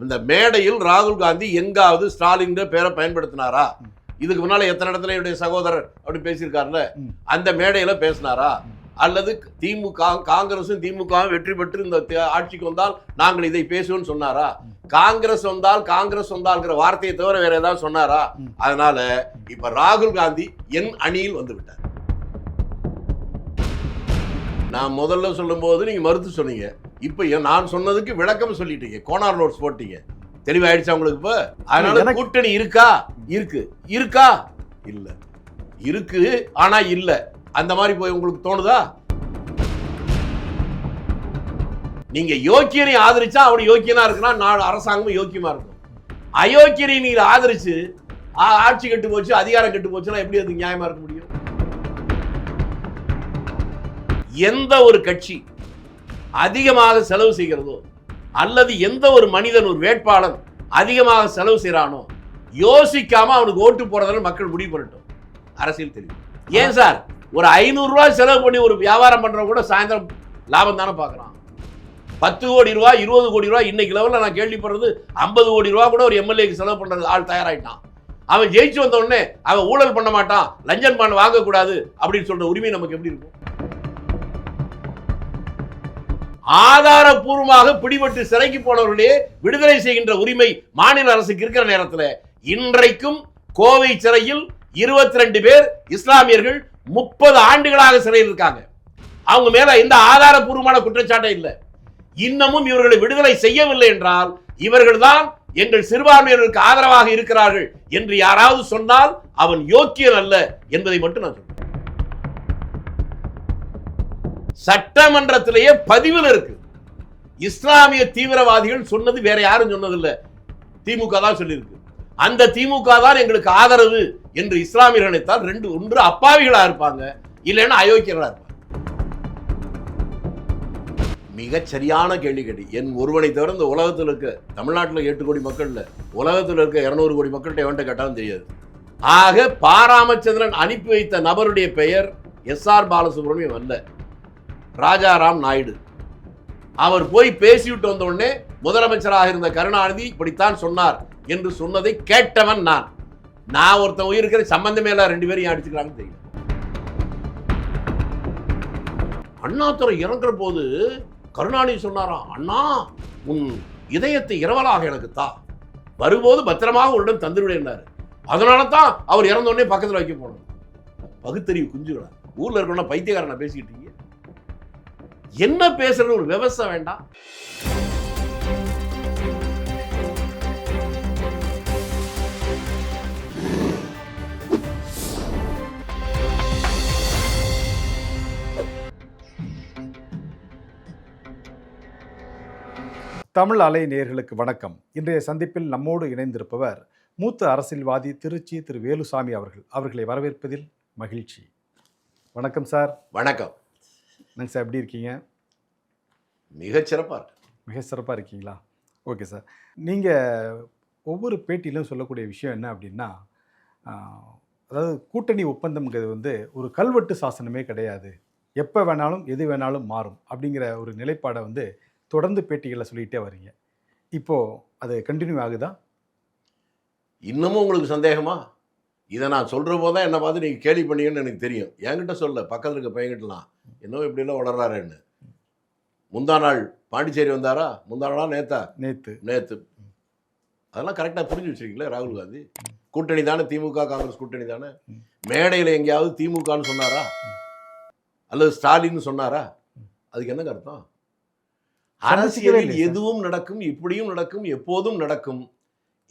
இந்த மேடையில் ராகுல் காந்தி எங்காவது ஸ்டாலின் பேரை பயன்படுத்தினாரா? இதுக்கு முன்னால எத்தனை இடத்துல என்னுடைய சகோதரர் அப்படி பேசியிருக்காருல்ல, அந்த மேடையில பேசினாரா? அல்லது திமுக காங்கிரசும் திமுகவும் வெற்றி பெற்று இந்த ஆட்சிக்கு வந்தால் நாங்கள் இதை பேசுவோம்னு சொன்னாரா? காங்கிரஸ் வந்தால்ங்கிற வார்த்தையை தவிர வேற ஏதாவது சொன்னாரா? அதனால இப்ப ராகுல் காந்தி என் அணியில் வந்து விட்டார். நான் முதல்ல சொல்லும் போது நீங்க மறுத்து சொன்னீங்க, இப்ப நான் சொன்னதுக்கு விளக்கம் சொல்லிட்டீங்க, கோனார் நோட்ஸ் போட்டீங்க. தெளிவாயிடுச்சா உங்களுக்கு? இப்ப அதனால கூட்டணி இருக்கா? இருக்கா? இல்ல இருக்கு, ஆனா இல்ல அந்த மாதிரி போய் உங்களுக்கு தோணுதா? நீங்க யோக்கியனை ஆதரிச்சா அவன் யோக்கியனா இருக்கிறான், நான் அரசாங்கமும் யோக்கியமா இருக்கும். அயோக்கியனை நீங்க ஆதரிச்சு ஆட்சி கெட்டு போச்சு, அதிகாரம் கெட்டு போச்சுன்னா எப்படி அது நியாயமா இருக்க முடியும்? எந்த ஒரு கட்சி அதிகமாக செலவு செய்கிறதோ அல்லது எந்த ஒரு மனிதன் ஒரு வேட்பாளர் அதிகமாக செலவு செய்யறானோ யோசிக்காம அவனுக்கு ஓட்டு போறதால மக்கள் முடிவு பண்ணட்டும். அரசியல் தெரியும். ஏன் சார் ஒரு 500 ரூபாய் செலவு பண்ணி ஒரு வியாபாரம் பண்றவங்க கூட சாயந்தரம் லாபம் தானே பார்க்கறான். 10 கோடி ரூபாய் 20 கோடி ரூபாய் இன்னைக்கு லெவலில் நான் கேள்விப்படுறது 50 கோடி ரூபாய் கூட ஒரு எம்எல்ஏக்கு செலவு பண்றது ஆள் தயாராயிட்டான். அவன் ஜெயிச்சு வந்த உடனே அவன் ஊழல் பண்ண மாட்டான், லஞ்சம் பண்ண வாங்கக்கூடாது அப்படின்னு சொல்ற உரிமை நமக்கு எப்படி இருக்கும்? ஆதாரபூர்வமாக பிடிபட்டு சிறைக்கு போனவர்களே விடுதலை செய்கின்ற உரிமை மாநில அரசுக்கு இருக்கிற நேரத்தில் இன்றைக்கும் கோவை சிறையில் 22 பேர் இஸ்லாமியர்கள் 30 ஆண்டுகளாக சிறையில் இருக்காங்க. அவங்க மேல எந்த ஆதாரபூர்வமான குற்றச்சாட்டே இல்லை. இன்னமும் இவர்களை விடுதலை செய்யவில்லை என்றால் இவர்கள் தான் எங்கள் சிறுபான்மையினருக்கு ஆதரவாக இருக்கிறார்கள் என்று யாராவது சொன்னால் அவன் யோக்கியன் அல்ல என்பதை மட்டும் நான் சொல்றேன். சட்டமன்றத்திலேயே பதிவில் இருக்கு. இஸ்லாமிய தீவிரவாதிகள் சொன்னது வேற யாரும் சொன்னதில்லை, திமுக தான் சொல்லியிருக்கு. அந்த திமுக தான் எங்களுக்கு ஆதரவு என்று இஸ்லாமியர்கள் நினைத்தால் ஒன்று அப்பாவிகளா இருப்பாங்க, இல்லைன்னா அயோக்கியர்களா இருப்பாங்க. மிகச் சரியான கேள்வி கேட்டு என் ஒருவனை தவிர இந்த உலகத்தில் இருக்க தமிழ்நாட்டில் 8 கோடி மக்கள் இல்ல, உலகத்தில் இருக்க 200 கோடி மக்கள்கிட்ட எவன்ட்ட கேட்டாலும் தெரியாது. ஆக பாராமச்சந்திரன் அனுப்பி வைத்த நபருடைய பெயர் எஸ்.ஆர். பாலசுப்ரமணியம் அல்ல, ராஜாராம் நாயுடு. அவர் போய் பேசிவிட்டு வந்த உடனே முதலமைச்சராக இருந்த கருணாநிதி இப்படித்தான் சொன்னார் என்று சொன்னதை கேட்டவன் நான் ஒருத்தன் உயிருக்கிற சம்பந்தமே இல்ல, 2 பேரும் அடிச்சுக்கிறாங்கன்னு தெரியல. அண்ணாதுரை இறங்குற போது கருணாநிதி சொன்னாராம், அண்ணா உன் இதயத்தை இரவலாக எனக்கு தா, வரும்போது பத்திரமாக உன்னிடம் தந்துவிடுனாரு. அதனால தான் அவர் இறந்த உடனே பக்கத்தில் வைக்க போனோம். பகுத்தறிவு குஞ்சுகளா, ஊர்ல இருக்கணும் பைத்தியக்காரனை பேசிக்கிட்டீங்க. என்ன பேசுறது ஒரு விவசாயம் வேண்டாம்? தமிழ் அலை நேயர்களுக்கு வணக்கம். இன்றைய சந்திப்பில் நம்மோடு இணைந்திருப்பவர் மூத்த அரசியல்வாதி திருச்சி திரு வேலுசாமி அவர்களை வரவேற்பதில் மகிழ்ச்சி. வணக்கம் சார். வணக்கம். என்னங்க சார், எப்படி இருக்கீங்க? மிக சிறப்பாக இருக்கீங்களா? Okay sir. நீங்கள் ஒவ்வொரு பேட்டியிலும் சொல்லக்கூடிய விஷயம் என்ன அப்படின்னா, அதாவது கூட்டணி ஒப்பந்தம்ங்கிறது ஒரு கல்வெட்டு சாசனமே கிடையாது, எப்போ வேணாலும் எது வேணாலும் மாறும் அப்படிங்கிற ஒரு நிலைப்பாடை தொடர்ந்து பேட்டிகளில் சொல்லிகிட்டே வரீங்க. இப்போது அது கண்டினியூ ஆகுதா? இன்னமும் உங்களுக்கு சந்தேகமா? இதை நான் சொல்கிற போது தான் என்னை பார்த்து நீங்கள் கேள்வி பண்ணீங்கன்னு எனக்கு தெரியும். என்கிட்ட சொல்ல, பக்கத்தில் இருக்க பையன்கிட்டலாம் இன்னும் இப்படிலாம் வளர்றாருன்னு. முந்தா நாள் பாண்டிச்சேரி வந்தாரா? முந்தா நாளா நேத்து அதெல்லாம் கரெக்டாக புரிஞ்சு வச்சிருக்கீங்களே. ராகுல் காந்தி கூட்டணி தானே, திமுக காங்கிரஸ் கூட்டணி தானே. மேடையில் எங்கேயாவது திமுகன்னு சொன்னாரா அல்லது ஸ்டாலின் சொன்னாரா? அதுக்கு என்ன அர்த்தம்? அரசியலில் எதுவும் நடக்கும், இப்படியும் நடக்கும், எப்போதும் நடக்கும்.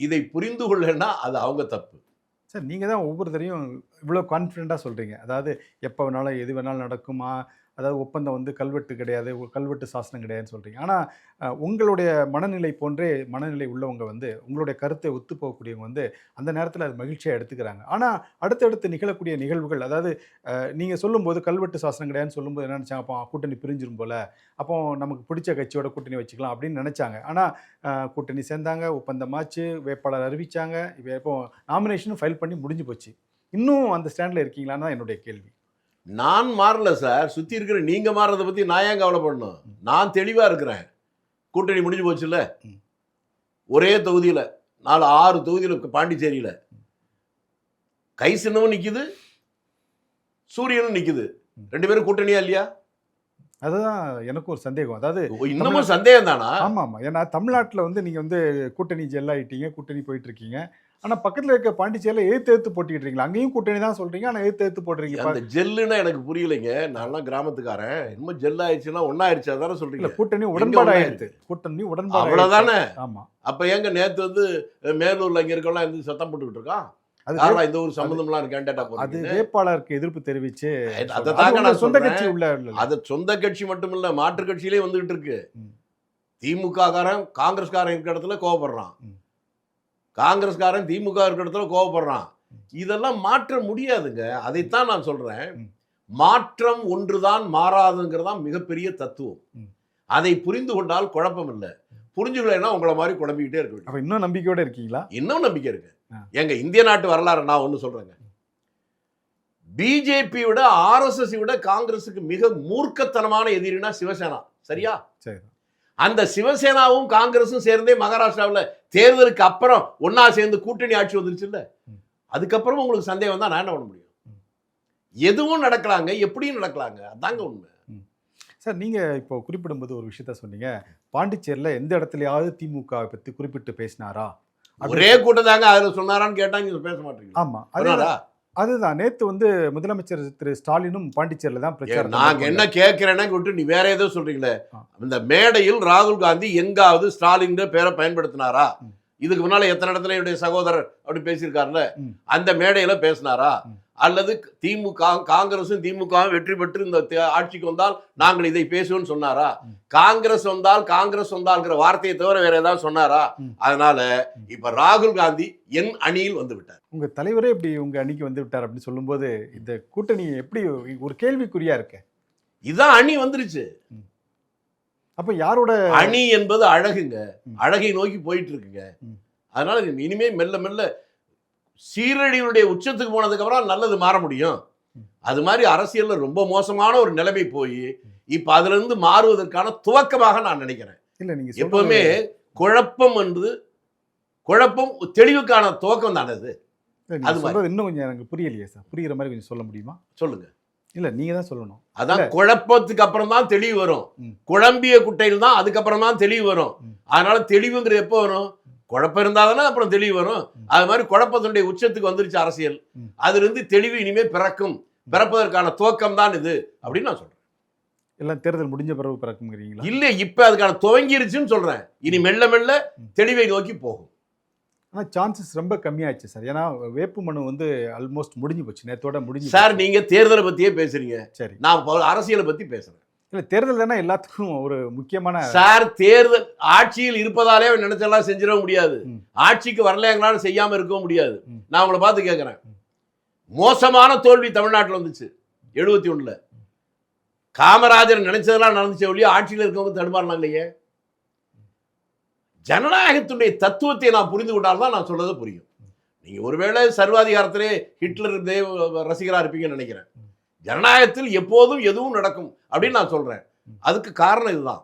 இதை புரிந்து கொள்ளனா அது அவங்க தப்பு. சார், நீங்கள் தான் ஒவ்வொருத்தரையும் இவ்வளோ கான்ஃபிடெண்ட்டாக சொல்கிறீங்க. அதாவது எப்போ வேணாலும் எது வேணாலும் நடக்குமா, அதாவது ஒப்பந்தம் கல்வெட்டு கிடையாது, கல்வெட்டு சாசனம் கிடையாதுன்னு சொல்கிறீங்க. ஆனால் உங்களுடைய மனநிலை போன்றே மனநிலை உள்ளவங்க உங்களுடைய கருத்தை ஒத்து போகக்கூடியவங்க அந்த நேரத்தில் அது மகிழ்ச்சியாக எடுத்துக்கிறாங்க. ஆனால் அடுத்தடுத்து நிகழக்கூடிய நிகழ்வுகள், அதாவது நீங்கள் சொல்லும்போது கல்வெட்டு சாசனம் கிடையாதுன்னு சொல்லும்போது என்ன நினச்சாங்க, அப்போ கூட்டணி பிரிஞ்சிரும் போல், அப்போ நமக்கு பிடிச்ச கட்சியோட கூட்டணி வச்சுக்கலாம் அப்படின்னு நினச்சாங்க. ஆனால் கூட்டணி சேர்ந்தாங்க, ஒப்பந்தமாச்சு, வேட்பாளர் அறிவித்தாங்க, இப்போ நாமினேஷனும் ஃபைல் பண்ணி முடிஞ்சு போச்சு. இன்னும் அந்த ஸ்டாண்டில் இருக்கீங்களான்னு தான் என்னுடைய கேள்வி. நான் மாறல சார், சுற்றி இருக்கிற நீங்கள் மாறுறதை பற்றி நான் ஏன் கவலைப்படணும்? நான் தெளிவாக இருக்கிறேன். கூட்டணி முடிஞ்சு போச்சுல்ல, ஒரே தொகுதியில் 6 தொகுதியில் பாண்டிச்சேரியில் கை சின்னமும் நிக்குது, சூரியனும் நிக்குது. 2 பேரும் கூட்டணியா இல்லையா? அதுதான் எனக்கும் ஒரு சந்தேகம். அதாவது இன்னமும் சந்தேகம் தானா? ஆமா ஆமா. ஏன்னா தமிழ்நாட்டுல வந்து நீங்க வந்து கூட்டணி ஜெல் ஆயிட்டீங்க, கூட்டணி போயிட்டு இருக்கீங்க. ஆனா பக்கத்துல இருக்க பாண்டிச்சேரியில எதிர்த்து போட்டிட்டு இருக்கீங்க. அங்கேயும் கூட்டணி தான் சொல்றீங்க, ஆனா எதிர்த்து போடுறீங்க. அந்த ஜெல்லுன்னா எனக்கு புரியலைங்க. நான்லாம் கிராமத்துக்காரன். இன்னும் ஜெல் ஆயிடுச்சுன்னா ஒன்னாயிருச்சு அதானே இல்ல சொல்றீங்க? கூட்டணி உடன்பாடு ஆயிடுது. கூட்டணி உடன்பாடு அவ்வளவுதானே. ஆமா. அப்ப ஏங்க நேத்து வந்து மேலூர்ல இங்க இருக்கலாம் இருந்து சத்தம் போட்டுக்கிட்டு இருக்கான்? அது யாரா இந்த ஒரு சம்பந்தம்லாம் கேண்டேட்டா அது போறீங்க? வேட்பாளருக்கு எதிர்ப்பு தெரிவிச்சு அதை தாங்க நான் சொந்த சொல்றேன். கட்சி உள்ள இல்ல. அது சொந்த கட்சி மட்டும் இல்ல, மாற்று கட்சியிலே வந்துகிட்டு இருக்கு. ம். திமுக காரன் காங்கிரஸ்காரன் இருக்கிற இடத்துல கோவப்படுறான், ம். காங்கிரஸ்காரன் திமுக இருக்கிற இடத்துல கோவப்படுறான். இதெல்லாம் மாற்ற முடியாதுங்க. அதைத்தான் நான் சொல்றேன். ம். மாற்றம் ஒன்றுதான் மாறாதுங்கிறதான் மிகப்பெரிய தத்துவம். ம். அதை புரிந்து கொண்டால் குழப்பம் இல்லை. புரிஞ்சுக்கலைன்னா உங்களை மாதிரி குழம்பிக்கிட்டே இருக்க வேண்டியது. அப்ப இன்னும் நம்பிக்கையோட இருக்கீங்களா? இன்னும் நம்பிக்கை இருக்கு. ஆ. எங்க இந்திய நாட்டு வரலாறு நான் ஒண்ணு சொல்றேங்க. பிஜேபி விட ஆர்எஸ்எஸ் விட காங்கிரஸுக்கு மிக மூர்க்கத்தனமான எதிரினா சிவசேனா. சரியா? சரி. அந்த சிவசேனாவும் காங்கிரஸும் சேர்ந்தே மகாராஷ்டிராவில் தேர்தலுக்கு அப்புறம் ஒன்னா சேர்ந்து கூட்டணி ஆட்சி வந்துருச்சு இல்ல. ம். அதுக்கப்புறம் உங்களுக்கு சந்தேகம் தான் நான் என்ன பண்ண முடியும்? எதுவும் நடக்கலாங்க, எப்படியும் நடக்கலாங்க. அதாங்க உண்மை. சார் நீங்க இப்போ குறிப்பிடும்போது ஒரு விஷயத்த சொன்னீங்க. பாண்டிச்சேரியில எந்த இடத்துலயாவது திமுக பத்தி குறிப்பிட்டு பேசினாரா? ஒரே கூட்டம் தாங்க. அதுல சொன்னாரான்னு கேட்டா நீங்க பேச மாட்டீங்க. ஆமா. சொன்னாரா? அதுதான் நேத்து வந்து முதலமைச்சர் திரு ஸ்டாலினும் பாண்டிச்சேரியில தான் பிரச்சாரம். நாங்க என்ன கேட்கிறேன்னா விட்டு நீ வேற ஏதோ சொல்றீங்களே. ஆ. இந்த மேடையில் ராகுல் காந்தி எங்காவது ஸ்டாலின் பேரை பயன்படுத்தினாரா? ம். இதுக்கு முன்னால எத்தனை இடத்துல என்னுடைய சகோதரர் அப்படி பேசியிருக்காருல்ல, ம். அந்த மேடையில பேசினாரா? ம். அல்லது திமுக காங்கிரசும் திமுகவும் வெற்றி பெற்று இந்த ஆட்சிக்கு வந்தால் நாங்கள் இதை பேசுவோம்னு சொன்னாரா? ம். காங்கிரஸ் வந்தால்ங்கிற வார்த்தையை தவிர வேற ஏதாவது சொன்னாரா? ம். அதனால இப்ப ராகுல் காந்தி என் அணியில் வந்து விட்டார். உங்க தலைவரே இப்படி உங்க அணிக்கு வந்து விட்டார் அப்படின்னு சொல்லும்போது இந்த கூட்டணி எப்படி ஒரு கேள்விக்குறியா இருக்கு? இதான் அணி வந்துருச்சு. அப்ப யாரோட அணி என்பது அழகுங்க. ம். அழகை நோக்கி போயிட்டு இருக்குங்க. ம். அதனால இனிமே மெல்ல மெல்ல சீரழிவுடைய உச்சத்துக்கு போனதுக்கு அப்புறம் நல்லது மாற முடியும். ம். அது மாதிரி அரசியல்ல ரொம்ப மோசமான ஒரு நிலைமை போய் இப்ப அதுல இருந்து மாறுவதற்கான துவக்கமாக நான் நினைக்கிறேன். இல்ல நீங்க எப்பவுமே குழப்பம் தெளிவுக்கான துவக்கம் தானே அது. அது சொல்றது இன்னும் கொஞ்சம் எனக்கு புரியலையே சார். புரியுற மாதிரி கொஞ்சம் சொல்ல முடியுமா? சொல்லுங்க. இல்ல நீங்க தான் சொல்லணும். அதான் குழப்பத்துக்கு அப்புறம் தான் தெளிவு வரும். ம். குழம்பிய குட்டையில் தான் அதுக்கப்புறம் தான் தெளிவு வரும். ம். அதனால தெளிவுங்கிறது எப்போ வரும்? குழப்பம் இருந்தாதானே அப்புறம் தெளிவு வரும். அது மாதிரி குழப்பத்தினுடைய உச்சத்துக்கு வந்துருச்சு அரசியல். ம். அதுல இருந்து தெளிவு இனிமே பிறப்பதற்கான துவக்கம் தான் இது அப்படின்னு நான் சொல்றேன். எல்லாம் தேர்தல் முடிஞ்ச பிறகு பிறக்குங்கிறீங்களா? இல்ல இப்ப அதுக்கான துவங்கிருச்சுன்னு சொல்றேன். இனி மெல்ல மெல்ல தெளிவை நோக்கி போகும். ஆனா சான்சஸ் ரொம்ப கம்மியாயிடுச்சு சார். ஏன்னா வேட்பு மனு வந்து ஆல்மோஸ்ட் முடிஞ்சு போச்சு. நேத்தோட முடிஞ்சு சார் போச்சு. நீங்க தேர்தலை பத்தியே பேசுறீங்க. சரி. நான் அரசியலை பத்தி பேசுறேன். இல்ல தேர்தல் தானே எல்லாத்துக்கும் ஒரு முக்கியமான. சார் தேர்தல் ஆட்சியில் இருப்பதாலே நினைச்செல்லாம் செஞ்சிட முடியாது. ம். ஆட்சிக்கு வரல எங்களால செய்யாம இருக்கவும் முடியாது. ம். நான் உங்களை பார்த்து கேட்கிறேன். மோசமான தோல்வி தமிழ்நாட்டில் வந்துச்சு 71ல. காமராஜர் நினைச்சதெல்லாம் நடந்துச்சு ஒழிய ஆட்சியில் இருக்கவங்க தடுமாறினாங்களே. ஜனநாயகத்துடைய தத்துவத்தை நான் புரிந்து கொண்டால்தான் நான் சொல்றது புரியும். நீங்க ஒருவேளை சர்வாதிகாரத்திலே ஹிட்லர் ரசிகரா இருப்பீங்கன்னு நினைக்கிறேன். ஜனநாயகத்தில் எப்போதும் எதுவும் நடக்கும் அப்படின்னு நான் சொல்றேன். அதுக்கு காரணம் இதுதான்.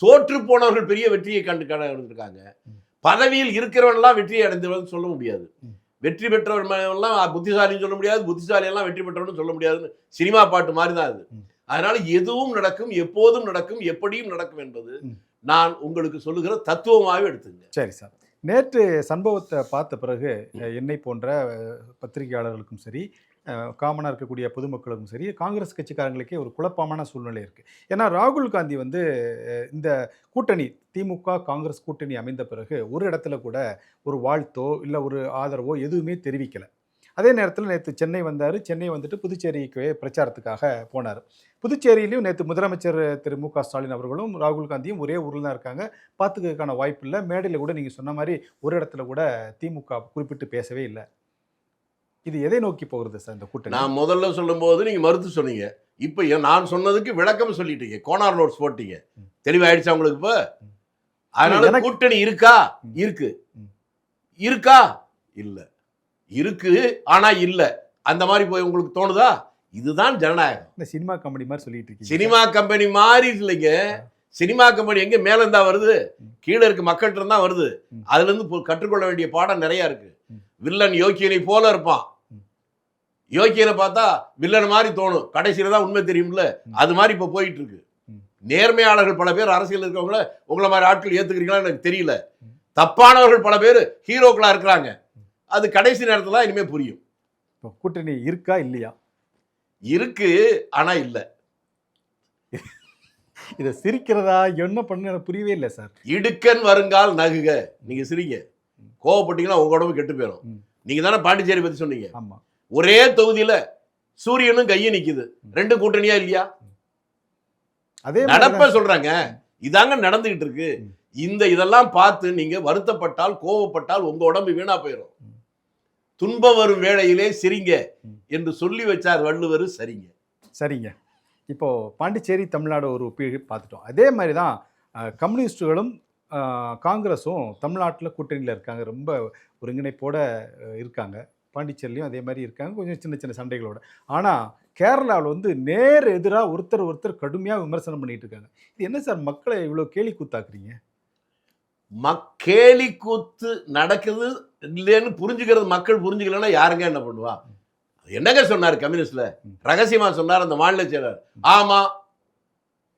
தோற்று போனவர்கள் பெரிய வெற்றியை கண்டிருக்காங்க. பதவியில் இருக்கிறவன் எல்லாம் வெற்றியை அடைந்தவன் சொல்ல முடியாது. வெற்றி பெற்றவன் எல்லாம் புத்திசாலின்னு சொல்ல முடியாது, புத்திசாலி எல்லாம் வெற்றி பெற்றவன் சொல்ல முடியாதுன்னு சினிமா பாட்டு மாதிரி தான் அது. அதனால எதுவும் நடக்கும், எப்போதும் நடக்கும், எப்படியும் நடக்கும் என்பது நான் உங்களுக்கு சொல்லுகிற தத்துவமாகவே எடுத்துங்க. சரி சார். நேற்று சம்பவத்தை பார்த்த பிறகு என்னை போன்ற பத்திரிகையாளர்களுக்கும் சரி, காமனாக இருக்கக்கூடிய பொதுமக்களுக்கும் சரி, காங்கிரஸ் கட்சிக்காரங்களுக்கே ஒரு குழப்பமான சூழ்நிலை இருக்குது. ஏன்னா ராகுல் காந்தி வந்து இந்த கூட்டணி திமுக காங்கிரஸ் கூட்டணி அமைந்த பிறகு ஒரு இடத்துல கூட ஒரு வாழ்த்தோ இல்லை ஒரு ஆதரவோ எதுவுமே தெரிவிக்கலை. அதே நேரத்தில் நேற்று சென்னை வந்தார். சென்னை வந்துட்டு புதுச்சேரிக்கு பிரச்சாரத்துக்காக போனார். புதுச்சேரியிலையும் நேற்று முதலமைச்சர் திரு மு க ஸ்டாலின் அவர்களும் ராகுல் காந்தியும் ஒரே ஊரில் தான் இருக்காங்க. பார்த்துக்கிறதுக்கான வாய்ப்பு இல்லை. மேடையில் கூட நீங்கள் சொன்ன மாதிரி ஒரு இடத்துல கூட திமுக குறிப்பிட்டு பேசவே இல்லை. இது எதை நோக்கி போகிறது சார் இந்த கூட்டணி? நான் முதல்ல சொல்லும்போது நீங்கள் மறுத்து சொன்னீங்க. இப்போ நான் சொன்னதுக்கு விளக்கம் சொல்லிட்டீங்க. கோனார் நோட்ஸ் போட்டீங்க. தெளிவாயிடுச்சா உங்களுக்கு? இப்போ அதனால கூட்டணி இருக்கா? இருக்கு. இருக்கா? இல்லை. இருக்கு ஆனா இல்ல. அந்த மாதிரி போய் உங்களுக்கு தோணுதா? இதுதான் ஜனநாயகம். இந்த சினிமா கம்பெனி மாதிரி சொல்லிட்டு இருக்கீங்க. சினிமா கம்பெனி மாதிரி இல்லைங்க. சினிமா கம்பெனி எங்க மேல இருந்தா வருது, கீழே இருக்க மக்கள்கிட்ட இருந்தா வருது. அதுல இருந்து கற்றுக்கொள்ள வேண்டிய பாடம் நிறைய இருக்கு. வில்லன் யோக்கியனை போல இருப்பான், யோக்கியனை பார்த்தா வில்லன் மாதிரி தோணும், கடைசியில தான் உண்மை தெரியும்ல. அது மாதிரி இப்ப போயிட்டு இருக்கு. நேர்மையாளர்கள் பல பேர் அரசியல் இருக்கவங்கள உங்களை மாதிரி ஆட்கள் ஏத்துக்கிறீங்களா எனக்கு தெரியல. தப்பானவர்கள் பல பேர் ஹீரோக்களா இருக்கிறாங்க. அது கடைசி நேரத்துல தான் இனிமே புரியும். கூட்டணி இருக்கா இல்லையா? இருக்கு, ஆனா இல்ல. இதை சிரிக்கிறதா என்ன பண்ணு எனக்கு புரியவே இல்லை சார். இடுக்கன் வருங்கால் நகுக. நீங்க சிரிங்க, கோவப்பட்டீங்கன்னா உங்க உடம்பு கெட்டு போயிடும். நீங்க தானே பாண்டிச்சேரி பத்தி சொன்னீங்க. ஆமா, ஒரே தொகுதியில சூரியனும் கையும் நிக்குது, ரெண்டு கூட்டணியா இல்லையா? அதே நடப்ப சொல்றாங்க, இதாங்க நடந்துகிட்டு இருக்கு. இதெல்லாம் பார்த்து நீங்க வருத்தப்பட்டால் கோவப்பட்டால் உங்க உடம்பு வீணா போயிடும். துன்பம் வரும் வேளையிலே சிரிங்க என்று சொல்லி வச்சார் வள்ளுவர். சரிங்க சரிங்க. இப்போ பாண்டிச்சேரி தமிழ்நாடு ஒரு ஒப்பீடு பார்த்துட்டோம். அதே மாதிரி தான் கம்யூனிஸ்டுகளும் காங்கிரஸும் தமிழ்நாட்டில் கூட்டணியில் இருக்காங்க, ரொம்ப ஒருங்கிணைப்போட இருக்காங்க. பாண்டிச்சேரிலையும் அதே மாதிரி இருக்காங்க, கொஞ்சம் சின்ன சின்ன சண்டைகளோட. ஆனால் கேரளாவில் வந்து நேர் எதிராக ஒருத்தர் கடுமையாக விமர்சனம் பண்ணிட்டு இருக்காங்க. இது என்ன சார், மக்களை இவ்வளோ கேலி கூத்தாக்குறீங்க? கேலி கூத்து நடக்குது இல்லைன்னு புரிஞ்சுக்கிறது மக்கள் புரிஞ்சுக்கலன்னா யாருங்க என்ன பண்ணுவா? என்னங்க சொன்னார் கம்யூனிஸ்ட்ல? ரகசியமா சொன்னார் அந்த மாநில செயலர். ஆமா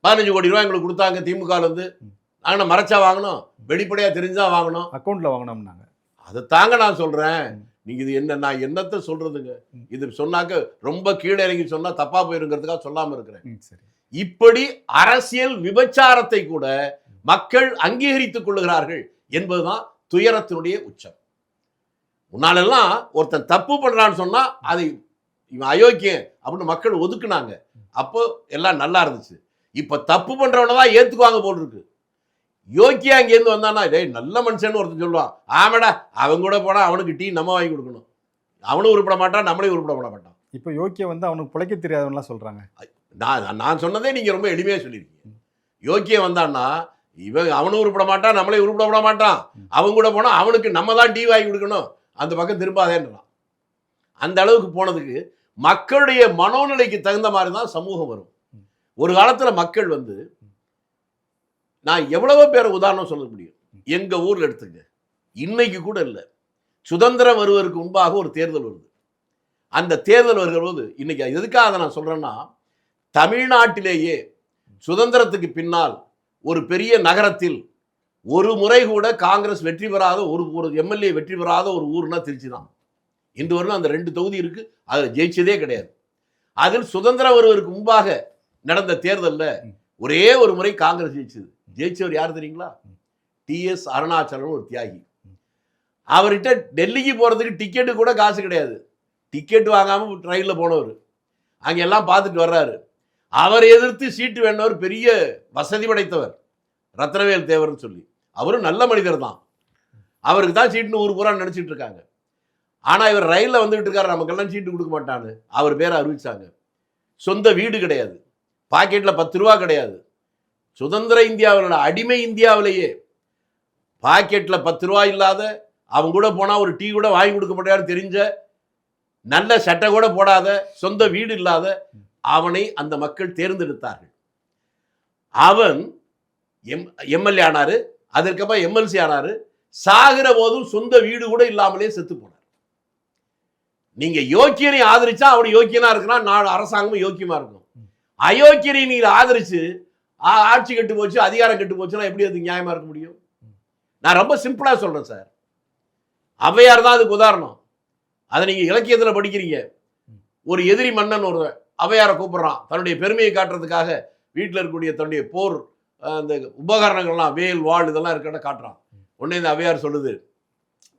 15 கோடி ரூபாய் எங்களுக்கு கொடுத்தாங்க திமுக இருந்து, நாங்க மறைச்சா வாங்கணும், வெளிப்படையா தெரிஞ்சா வாங்கணும், அக்கௌண்ட்ல வாங்கினோம்னாங்க. அதை தாங்க நான் சொல்றேன். நீங்க இது என்ன, நான் என்னத்தை சொல்றதுங்க? இது சொன்னாக்க ரொம்ப கீழே இறங்கி சொன்னா தப்பா போயிருங்கிறதுக்காக சொல்லாம இருக்கிறேன். இப்படி அரசியல் விபச்சாரத்தை கூட மக்கள் அங்கீகரித்துக் கொள்ளுகிறார்கள் என்பதுதான் துயரத்தினுடைய உச்சம். முன்னாலெல்லாம் ஒருத்தன் தப்பு பண்றான்னு சொன்னா அதை இவன் அயோக்கியன் அப்படின்னு மக்கள் ஒதுக்குனாங்க. அப்போ எல்லாம் நல்லா இருந்துச்சு. இப்ப தப்பு பண்றவனதான் ஏத்துக்குவாங்க போல் இருக்கு. யோக்கியா இங்கேருந்து வந்தானா, டேய் நல்ல மனுஷன் ஒருத்தன் சொல்லுவான், ஆமாடா அவன் கூட போனா அவனுக்கு டீ நம்ம வாங்கி கொடுக்கணும், அவனும் உருப்பட மாட்டான், நம்மளே உருப்பட மாட்டான். இப்போ யோக்கியா வந்து அவனுக்கு பிழைக்க தெரியாதவன்லாம் சொல்றாங்க. நான் சொன்னதே நீங்க ரொம்ப எளிமையா சொல்லியிருக்கீங்க. யோக்கியம் வந்தான்னா இவன் அவனும் உருப்பட மாட்டான், நம்மளே உருப்பட மாட்டான், அவன் கூட போனா அவனுக்கு நம்ம தான் டீ வாங்கி கொடுக்கணும், அந்த பக்கம் திரும்பாதேன்றான். அந்த அளவுக்கு போனதுக்கு மக்களுடைய மனோநிலைக்கு தகுந்த மாதிரி தான் சமூகம் வரும். ஒரு காலத்துல மக்கள் வந்து, நான் எவ்வளவோ பேரை உதாரணம் சொல்ல முடியும். எங்க ஊர்ல எடுத்துங்க, இன்னைக்கு கூட இல்லை, சுதந்திரம் வருவதற்கு முன்பாக ஒரு தேர்தல் வருது. அந்த தேர்தல் வருகிற போது, இன்னைக்கு எதுக்காக அதை நான் சொல்றேன்னா, தமிழ்நாட்டிலேயே சுதந்திரத்துக்கு பின்னால் ஒரு பெரிய நகரத்தில் ஒரு முறை கூட காங்கிரஸ் வெற்றி பெறாத ஒரு எம்எல்ஏ வெற்றி பெறாத ஒரு ஊர்னா திருச்சி தான். இன்று வரலும் அந்த 2 தொகுதி இருக்கு, அதில் ஜெயிச்சதே கிடையாது. அதில் சுதந்திரம் வருவதற்கு முன்பாக நடந்த தேர்தலில் ஒரே ஒரு முறை காங்கிரஸ் ஜெயிச்சது. ஜெயிச்சவர் யார் தெரியுங்களா? TS அருணாச்சலம், ஒரு தியாகி. அவர்கிட்ட டெல்லிக்கு போறதுக்கு டிக்கெட்டு கூட காசு கிடையாது. டிக்கெட் வாங்காம ட்ரெயினில் போனவர், அங்க எல்லாம் பார்த்துட்டு வர்றாரு. அவரை எதிர்த்து சீட்டு வேண்டவர் பெரிய வசதி படைத்தவர், ரத்னவேல் தேவர்னு சொல்லி. அவரும் நல்ல மனிதர் தான், அவருக்கு தான் சீட்டுன்னு ஊர் பூரா நினைச்சிட்டு இருக்காங்க. ஆனா இவர் ரயில்ல வந்துகிட்டு இருக்காரு, நமக்கெல்லாம் சீட்டு கொடுக்க மாட்டான்னு அவர் பேரை அறிவிச்சாங்க. சொந்த வீடு கிடையாது, பாக்கெட்ல 10 ரூபா கிடையாது. சுதந்திர இந்தியாவிலோட அடிமை இந்தியாவிலேயே பாக்கெட்ல 10 ரூபா இல்லாத, அவங்க கூட போனா ஒரு டீ கூட வாங்கி கொடுக்க மாட்டாரு தெரிஞ்ச, நல்ல சட்டை கூட போடாத, சொந்த வீடு இல்லாத அவனை அந்த மக்கள் தேர்ந்தெடுத்தார்கள். அவன் எம்எல்ஏ ஆனாரு, அதற்கப்புறம் எம்எல்சி ஆனாரு. சாகிற போதும் சொந்த வீடு கூட இல்லாமலே செத்து போனார். நீங்க யோக்கியனை ஆதரிச்சா அவன் யோக்கியனா இருக்கிறான், நாலு அரசாங்கமும் யோக்கியமா இருக்கும். அயோக்கியனை நீங்க ஆதரிச்சு ஆட்சி கெட்டு போச்சு, அதிகாரம் கெட்டு போச்சுன்னா எப்படி அது நியாயமா இருக்க முடியும்? நான் ரொம்ப சிம்பிளா சொல்றேன் சார். ஔவையார் தான் அதுக்கு உதாரணம். அதை நீங்க இலக்கியத்துல படிக்கிறீங்க. ஒரு எதிரி மன்னன் ஒரு ஔவையாரை கூப்பிடுறான், தன்னுடைய பெருமையை காட்டுறதுக்காக வீட்டில் இருக்கக்கூடிய தன்னுடைய போர் அந்த உபகரணங்கள்லாம், வேல் வாள் இதெல்லாம் இருக்க காட்டுறான். உடனே இந்த ஔவையார் சொல்லுது,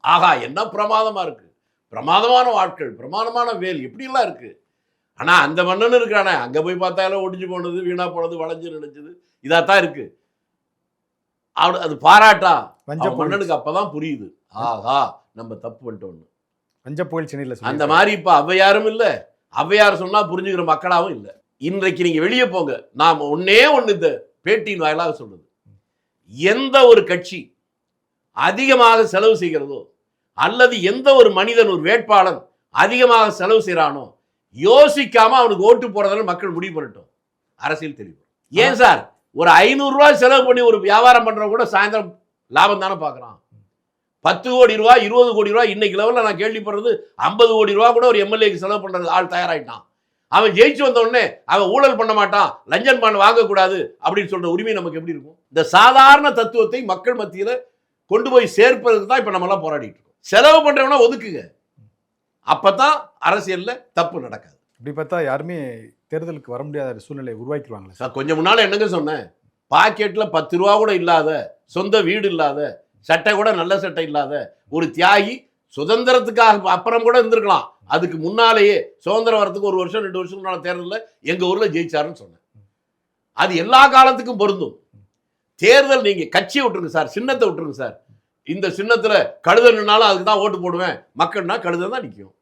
ஆகா என்ன பிரமாதமா இருக்கு, பிரமாதமான வாட்கள், பிரமாதமான வேல், எப்படிலாம் இருக்கு. ஆனா அந்த மன்னன் இருக்கானே, அங்க போய் பார்த்தாலும் ஒடிஞ்சு போனது, வீணா போனது, வளைஞ்சு நினைச்சது, இதாத்தான் இருக்கு. அது பாராட்டா? மன்னனுக்கு அப்பதான் புரியுது, ஆஹா நம்ம தப்பு பண்ணிட்டோம்னு. அந்த மாதிரி இப்ப ஔவையாரும் இல்ல, ஔவையார் சொன்னா புரிஞ்சுக்கிற மக்களாவும் இல்லை. இன்றைக்கு நீங்க வெளியே போங்க, நாம் ஒன்னே ஒண்ணு இந்த பேட்டியின் வாயிலாக சொல்றது, எந்த ஒரு கட்சி அதிகமாக செலவு செய்கிறதோ, அல்லது எந்த ஒரு மனிதன் ஒரு வேட்பாளர் அதிகமாக செலவு செய்யறானோ, யோசிக்காம அவனுக்கு ஓட்டு போறதால மக்கள் முடிவு பண்ணட்டும், அரசியல் தெளிவு. ஏன் சார் ஒரு 500 ரூபாய் செலவு பண்ணி ஒரு வியாபாரம் பண்றவங்க கூட சாயந்தரம் லாபம் தானே பார்க்குறான். 10 கோடி ரூபாய் 20 கோடி ரூபாய் இன்னைக்கு லெவலில் நான் கேள்விப்படுறது 50 கோடி ரூபாய் கூட ஒரு எம்எல்ஏக்கு செலவு பண்றது ஆள் தயாராயிட்டான். அவன் ஜெயிச்சு வந்த உடனே அவன் ஊழல் பண்ண மாட்டான், லஞ்சம் பண்ண வாங்கக்கூடாது அப்படின்னு சொல்ற உரிமை நமக்கு எப்படி இருக்கும்? இந்த சாதாரண தத்துவத்தை மக்கள் மத்தியில் கொண்டு போய் சேர்ப்பதுக்கு தான் இப்போ நம்மளாம் போராடிட்டு இருக்கோம். செலவு பண்றவனா ஒதுக்குங்க, அப்பதான் அரசியல்ல தப்பு நடக்காது. இப்படி பார்த்தா யாருமே தேர்தலுக்கு வர முடியாத சூழ்நிலை உருவாக்கிடுவாங்களே சார். கொஞ்சம் முன்னால என்னங்க சொன்னேன், பாக்கெட்ல 10 ரூபா கூட இல்லாத, சொந்த வீடு இல்லாத, சட்டை கூட நல்ல சட்டை இல்லாத ஒரு தியாகி சுதந்திரத்துக்காக அப்புறம் கூட இருந்திருக்கலாம், அதுக்கு முன்னாலேயே சுதந்திரம் வரதுக்கு 1 வருஷம் 2 வருஷம் முன்னால தேர்தலில் எங்க ஊர்ல ஜெயிச்சாருன்னு சொன்னேன். அது எல்லா காலத்துக்கும் பொருந்தும். தேர்தல் நீங்க கட்சியை விட்டுருங்க சார், சின்னத்தை விட்டுருங்க சார். இந்த சின்னத்துல கழுத நின்னாலும் அதுக்கு தான் ஓட்டு போடுவேன், மக்கள்னா கழுத தான் நிற்கும்.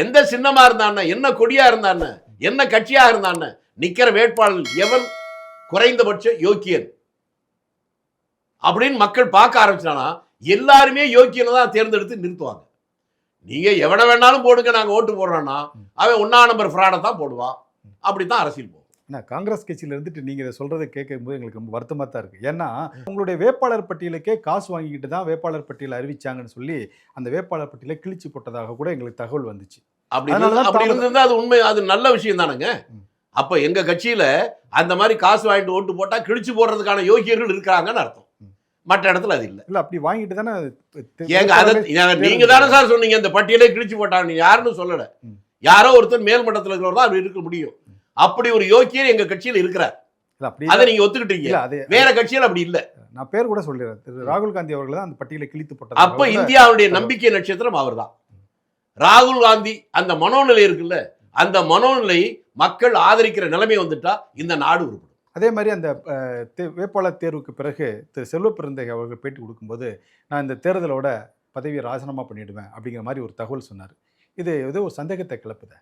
எந்த சின்னமா இருந்தான்னு, என்ன கொடியா இருந்தான்னு, என்ன கட்சியா இருந்தான்னு, நிக்கிற வேட்பாளர் எவன் குறைந்தபட்ச யோக்கியன் அப்படின்னு மக்கள் பார்க்க ஆரம்பிச்சானா எல்லாருமே யோக்கியனை தான் தேர்ந்தெடுத்து நிறுத்துவாங்க. நீங்க எவனை வேணாலும் போடுங்க, நாங்க ஓட்டு போடுறோம்னா அவன் 1ஆம் நம்பர் ஃப்ராடை தான் போடுவான். அப்படித்தான் அரசியல் போகும். காங்கிரஸ் கட்சியில இருந்துட்டு நீங்க இதை சொல்றதை கேட்கும்போது எங்களுக்கு ரொம்ப வருத்தமா தான் இருக்கு. ஏன்னா உங்களுடைய வேட்பாளர் பட்டியலுக்கே காசு வாங்கிக்கிட்டு தான் வேட்பாளர் பட்டியலை அறிவிச்சாங்கன்னு சொல்லி அந்த வேட்பாளர் பட்டியலை கிழிச்சு போட்டதாக கூட எங்களுக்கு தகவல் வந்துச்சு. அப்படி இருந்திருந்தா அது உண்மை, அது நல்ல விஷயம் தானுங்க. அப்ப எங்க கட்சியில அந்த மாதிரி காசு வாங்கிட்டு ஓட்டு போட்டா கிழிச்சு போடுறதுக்கான யோகியர்கள் இருக்கிறாங்கன்னு அர்த்தம். மற்ற இடத்துல அது இல்ல. அப்படி வாங்கிட்டு தானே நீங்க தானே சார் சொன்னீங்க இந்த பட்டியலே கிழிச்சு போட்டாங்க. நீங்க யாருன்னு சொல்லல, யாரோ ஒருத்தர் மேல் மட்டத்தில் இருக்கிறவர் தான் இருக்க முடியும். அப்படி ஒரு யோக்கியர் எங்க கட்சியில் இருக்கிறார், அதை நீங்க ஒத்துக்கிட்டீங்க. வேற கட்சியில் அப்படி இல்ல. நான் பேர் கூட சொல்லிடுறேன், திரு ராகுல் காந்தி அவர்கள் தான் அந்த பட்டியலை கிழித்து போட்டார். அப்ப இந்தியாவுடைய நம்பிக்கை நட்சத்திரம் அவர் தான். ராகுல் காந்தி அந்த மனோநிலை இருக்குல்ல, அந்த மனோநிலை மக்கள் ஆதரிக்கிற நிலைமை வந்துட்டா இந்த நாடு உருப்படும். அதே மாதிரி அந்த வேட்பாளர் தேர்வுக்கு பிறகு திரு செல்வப்பிரந்தை அவர்கள் பேட்டி கொடுக்கும்போது நான் இந்த தேர்தலோட பதவியை ராஜினாமா பண்ணிடுவேன் அப்படிங்கிற மாதிரி ஒரு தகவல் சொன்னார். இது ஏதோ ஒரு சந்தேகத்தை கிளப்புத.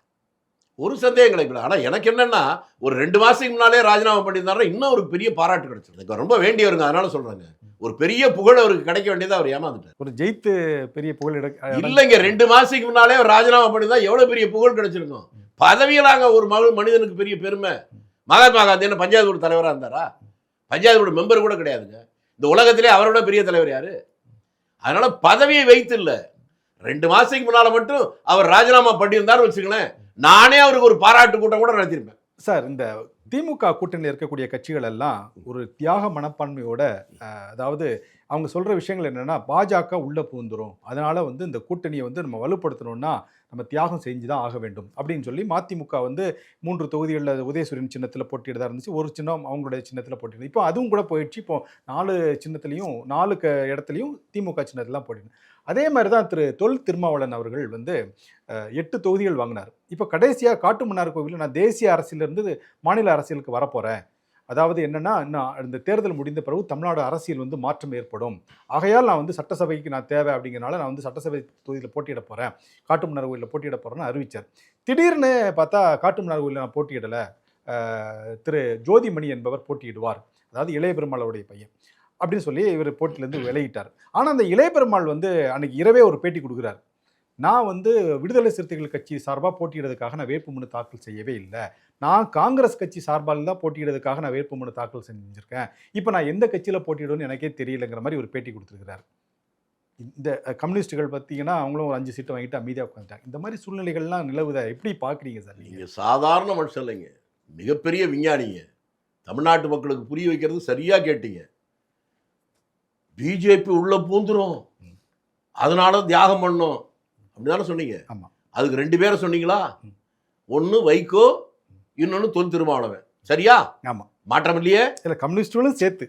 ஒரு சந்தேகம் கிடைக்கல. ஆனால் எனக்கு என்னன்னா, ஒரு 2 மாதத்துக்கு முன்னாலே ராஜினாமா பண்ணியிருந்தாரு, இன்னும் ஒரு பெரிய பாராட்டு கிடைச்சிருக்கு. ரொம்ப வேண்டியவருங்க, அதனால சொல்றாங்க. ஒரு பெரிய புகழ் அவருக்கு கிடைக்க வேண்டியதை அவர் ஏமாந்துட்டார். ஒரு ஜெயித்து பெரிய புகழ் இல்லைங்க, 2 மாதத்துக்கு முன்னாலே அவர் ராஜினாமா பண்ணியிருந்தா எவ்வளோ பெரிய புகழ் கிடைச்சிருக்கும். பதவியிலாங்க ஒரு மனிதனுக்கு பெரிய பெருமை. மகாத்மா காந்தி என்ன பஞ்சாயத்து போர்டு தலைவராக இருந்தாரா? பஞ்சாயத்து போர்டு மெம்பர் கூட கிடையாதுங்க. இந்த உலகத்திலே அவரோட பெரிய தலைவர் யாரு? அதனால பதவியை வைத்து இல்லை, 2 மாதத்துக்கு முன்னால மட்டும் அவர் ராஜினாமா பண்ணியிருந்தாரு வச்சுங்களேன், நானே அவருக்கு ஒரு பாராட்டு கூட்டம் கூட நடத்திருப்பேன். சார், இந்த திமுக கூட்டணியில் இருக்கக்கூடிய கட்சிகள் எல்லாம் ஒரு தியாக மனப்பான்மையோட, அதாவது அவங்க சொல்கிற விஷயங்கள் என்னென்னா, பாஜக உள்ளே பூந்துரும், அதனால் இந்த கூட்டணியை நம்ம வலுப்படுத்தணும்னா நம்ம தியாகம் செஞ்சு தான் ஆக வேண்டும் அப்படின்னு சொல்லி மதிமுக 3 தொகுதிகளில் உதயசூரியன் சின்னத்தில் போட்டியிடதான் இருந்துச்சு, ஒரு சின்னம் அவங்களுடைய சின்னத்தில் போட்டியிடுது. இப்போ அதுவும் கூட போயிடுச்சு. இப்போ 4 சின்னத்துலையும் 4 இடத்துலையும் திமுக சின்னத்தில் தான் போட்டியிடும். அதே மாதிரி தான் திரு தொல் திருமாவளவன் அவர்கள் 8 தொகுதிகள் வாங்கினார். இப்போ கடைசியாக காட்டுமன்னார் கோவிலில் நான் தேசிய அரசியலிருந்து மாநில அரசியலுக்கு வரப்போகிறேன், அதாவது என்னென்னா இந்த தேர்தல் முடிந்த பிறகு தமிழ்நாடு அரசியல் மாற்றம் ஏற்படும், ஆகையால் நான் சட்டசபைக்கு நான் தேவை அப்படிங்கிறனால நான் சட்டசபை தொகுதியில் போட்டியிட போகிறேன், காட்டுமன்னார் கோவிலில் போட்டியிட போகிறேன்னு அறிவித்தார். திடீர்னு பார்த்தா காட்டுமன்னார் கோவிலில் நான் போட்டியிடலை, திரு ஜோதிமணி என்பவர் போட்டியிடுவார், அதாவது இளைய பெருமாளுடைய பையன் அப்படின்னு சொல்லி இவர் போட்டியிலேருந்து விலகிட்டார். ஆனால் அந்த இளைய பெருமாள் அன்னைக்கு இரவே ஒரு பேட்டி கொடுக்குறார். நான் விடுதலை சிறுத்தைகள் கட்சி சார்பாக போட்டியிடுறதுக்காக நான் வேட்புமனு தாக்கல் செய்யவே இல்லை, நான் காங்கிரஸ் கட்சி சார்பால் தான் போட்டியிடுறதுக்காக நான் வேட்புமனு தாக்கல் செஞ்சுருக்கேன், இப்போ நான் எந்த கட்சியில் போட்டியிடுவேன்னு எனக்கே தெரியலைங்கிற மாதிரி ஒரு பேட்டி கொடுத்துருக்கிறார். இந்த கம்யூனிஸ்டுகள் பார்த்தீங்கன்னா அவங்களும் ஒரு 5 சீட்டை வாங்கிட்டு அமைதியாக உட்காந்துட்டாங்க. இந்த மாதிரி சூழ்நிலைகள்லாம் நிலவுதை எப்படி பார்க்குறீங்க சார்? நீங்கள் சாதாரண மனுஷன் இல்லைங்க, மிகப்பெரிய விஞ்ஞானிங்க. தமிழ்நாட்டு மக்களுக்கு புரிய வைக்கிறது சரியாக கேட்டீங்க. பிஜேபி உள்ள பூந்துரும், அதனால தியாகம் பண்ணும் அப்படிதானே சொன்னீங்க. ஆமாம். அதுக்கு 2 பேரை சொன்னீங்களா? ஒன்று வைகோ, இன்னொன்று தொல் திருமாவளவன். சரியா? ஆமாம். மாற்றம் இல்லையே. இல்லை, கம்யூனிஸ்டுகளும் சேர்த்து.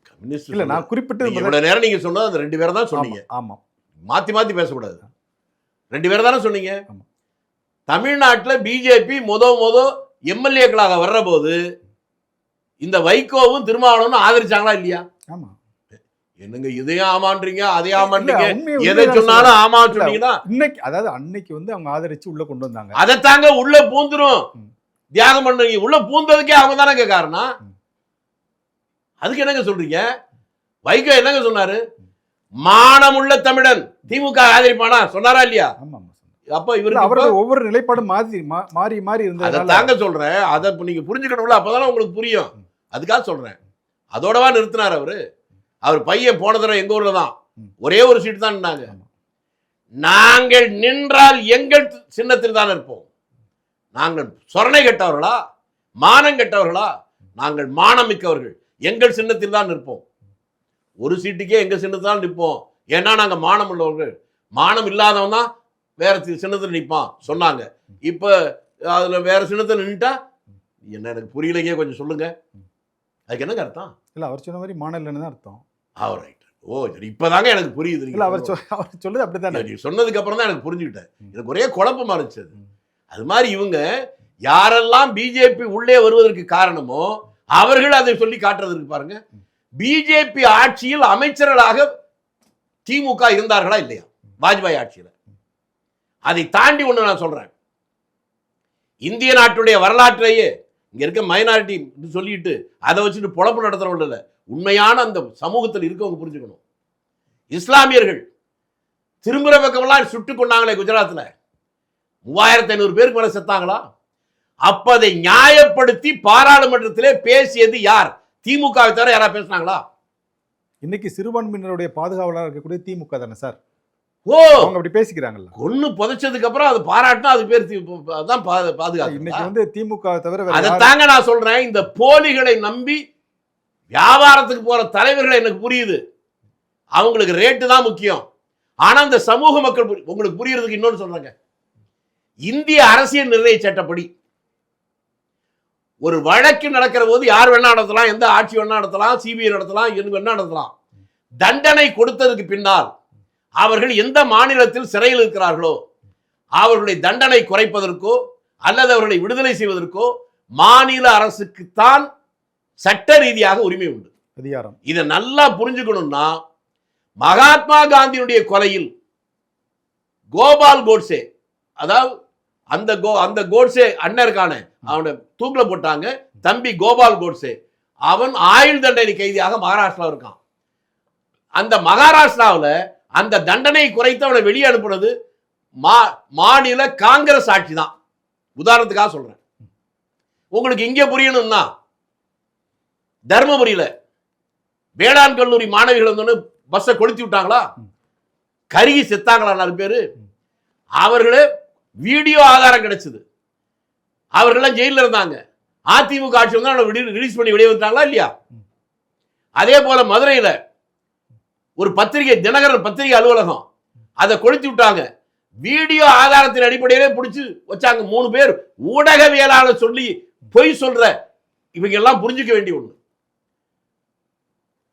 கம்யூனிஸ்ட் இல்லை, நான் குறிப்பிட்டு இவ்வளவு நேரம் நீங்கள் சொன்னது அந்த 2 பேரை தான் சொன்னீங்க. ஆமாம், மாற்றி மாற்றி பேசக்கூடாது. 2 பேரை தானே சொன்னீங்க. தமிழ்நாட்டில் பிஜேபி முத எம்எல்ஏக்களாக வர்ற போது இந்த வைகோவும் திருமாவளவனும் ஆதரிச்சாங்களா இல்லையா? ஆமாம். என்னங்க இதையும் ஆமான்றீங்க, அதையும் ஆமான்றீங்க, எதை சொன்னாலும் ஆமான்னு சொன்னீங்கன்னா இன்னைக்கு, அதாவது அன்னைக்கு அவங்க ஆதரிச்சு உள்ள கொண்டு வந்தாங்க, அதைத்தாங்க உள்ள பூந்துரும் தியாகம் பண்ணுறீங்க. உள்ள பூந்ததுக்கே அவங்க தானங்க காரணம். அதுக்கு என்னங்க சொல்றீங்க? வைகோ என்னங்க சொன்னாரு? மானமுள்ள தமிழன் திமுக ஆதரிப்பானா சொன்னாரா இல்லையா? அப்ப இவருக்கு அவர்கள் ஒவ்வொரு நிலைப்பாடும் மாறி மாறி அதை இருந்தது. தாங்க சொல்றேன். அதை நீங்க புரிஞ்சுக்கணும்ல, அப்பதானே உங்களுக்கு புரியும். அதுக்காக சொல்றேன். அதோடவா நிறுத்தினார் அவரு. அவர் பையன் போன தடவை எங்க ஊர்ல தான் ஒரே ஒரு சீட்டு தான் நின்னாங்க. நாங்கள் நின்றால் எங்கள் சின்னத்தில் தான் இருப்போம். நாங்கள் சொரணை கெட்டவர்களா, மானம் கெட்டவர்களா? நாங்கள் மானம் மிக்கவர்கள், எங்கள் சின்னத்தில் தான் நிற்போம். ஒரு சீட்டுக்கே எங்க சின்னத்தில் தான் நிற்போம். ஏன்னா நாங்க மானம் உள்ளவர்கள். மானம் இல்லாதவன் தான் வேற சின்னத்தில் நிற்பான் சொன்னாங்க. இப்ப அதுல வேற சின்னத்தில் நின்றுட்டா என்ன, எனக்கு புரியலைங்க, கொஞ்சம் சொல்லுங்க. அதுக்கு என்னங்க அர்த்தம்? இல்ல அவர் சொன்ன மாதிரி மாநிலன்னு தான் அர்த்தம். ரைட். ஓ சரி, இப்பதாங்க எனக்கு புரியுது. இல்ல அவர் சொல்லுது அப்படித்தானே. நீ சொன்னதுக்கு அப்புறம் தான் எனக்கு புரிஞ்சுக்கிட்டேன். எனக்கு ஒரே குழப்பமா இருந்துச்சு. அது மாதிரி இவங்க யாரெல்லாம் பிஜேபி உள்ளே வருவதற்கு காரணமோ அவர்கள் அதை சொல்லி காட்டுறதுக்கு பாருங்க. பிஜேபி ஆட்சியில் அமைச்சர்களாக திமுக இருந்தார்களா இல்லையா வாஜ்பாய் ஆட்சியில்? அதை தாண்டி ஒண்ணு நான் சொல்றேன். இந்திய நாட்டுடைய வரலாற்றையே இங்க இருக்க மைனாரிட்டி சொல்லிட்டு அதை வச்சுட்டு பொழப்பு நடத்துறவங்க இல்லை, உண்மையான அந்த சமூகத்தில் இருக்கவங்க புரிஞ்சுக்கணும். இஸ்லாமியர்கள் திரும்புற பக்கமெல்லாம் சுட்டு கொண்டாங்களே குஜராத்தில், 3500 பேருக்கு மேல செத்தாங்களா? அப்ப அதை நியாயப்படுத்தி பாராளுமன்றத்திலே பேசியது யார்? திமுகவை தவிர யாராவது பேசினாங்களா? இன்னைக்கு சிறுபான்மையினருடைய பாதுகாவலராக இருக்கக்கூடிய திமுக தானே சார். ஓ, அவங்க அப்படி பேசிக்கிறாங்கல்ல. கொன்னு புதைச்சதுக்கு அப்புறம் அது பாராட்டினா அது பேர் அதான் பாதுகாப்பு. இன்னைக்கு வந்து திமுக தவிர அதை தாங்க நான் சொல்றேன். இந்த போலிகளை நம்பி வியாபாரத்துக்கு போற தலைவர்கள் எனக்கு புரியுது, அவங்களுக்கு ரேட்டு தான் முக்கியம். ஆனா இந்த சமூக மக்கள் உங்களுக்கு புரியறதுக்கு இன்னொன்னு சொல்றாங்க. இந்திய அரசியல் நிர்ணய சட்டப்படி ஒரு வழக்கு நடக்கிற போது யார் வேணா நடத்தலாம், எந்த ஆட்சி வேணா நடத்தலாம், சிபிஐ நடத்தலாம், என்ன வேணா நடத்தலாம். தண்டனை கொடுத்ததுக்கு பின்னால் அவர்கள் எந்த மாநிலத்தில் சிறையில் இருக்கிறார்களோ அவர்களுடைய தண்டனை குறைப்பதற்கோ அல்லது அவர்களை விடுதலை செய்வதற்கோ மாநில அரசுக்குத்தான் சட்ட ரீதியாக உரிமை உண்டு, அதிகாரம். இதை நல்லா புரிஞ்சுக்கணும்னா, மகாத்மா காந்தியுடைய கொலையில் கோபால் கோட்சே, அதாவது அந்த கோட்சே அண்ணருக்கான அவனை தூக்கில போட்டாங்க. தம்பி கோபால் கோட்சே அவன் ஆயுள் தண்டனை கைதியாக மகாராஷ்டிரா இருக்கான். அந்த மகாராஷ்டிராவில் அந்த தண்டனை குறைத்து அவனை வெளியே அனுப்புனது மாநில காங்கிரஸ் ஆட்சி தான். உதாரணத்துக்காக சொல்றேன். உங்களுக்கு இங்கே புரியணும்னா, தர்மபுரியில வேளாண் கல்லூரி மாணவிகள் வந்து பஸ்ஸை கொளுத்தி விட்டாங்களா, கருகி செத்தாங்களா 4 பேரு. அவர்களே வீடியோ ஆதாரம் கிடைச்சது. அவர்கள்லாம் ஜெயிலில் இருந்தாங்க. அதிமுக ஆட்சி வந்து அவனை ரிலீஸ் பண்ணி வெளியே வந்துட்டாங்களா இல்லையா? அதே போல மதுரையில ஒரு பத்திரிகை, தினகரன் பத்திரிகை அலுவலகம், அதை கொளுத்தி விட்டாங்க. வீடியோ ஆதாரத்தின் அடிப்படையிலே பிடிச்சு வச்சாங்க. 3 பேர் ஊடகவியலாளர் சொல்லி பொய் சொல்ற இவங்க எல்லாம் புரிஞ்சுக்க வேண்டிய ஒண்ணு.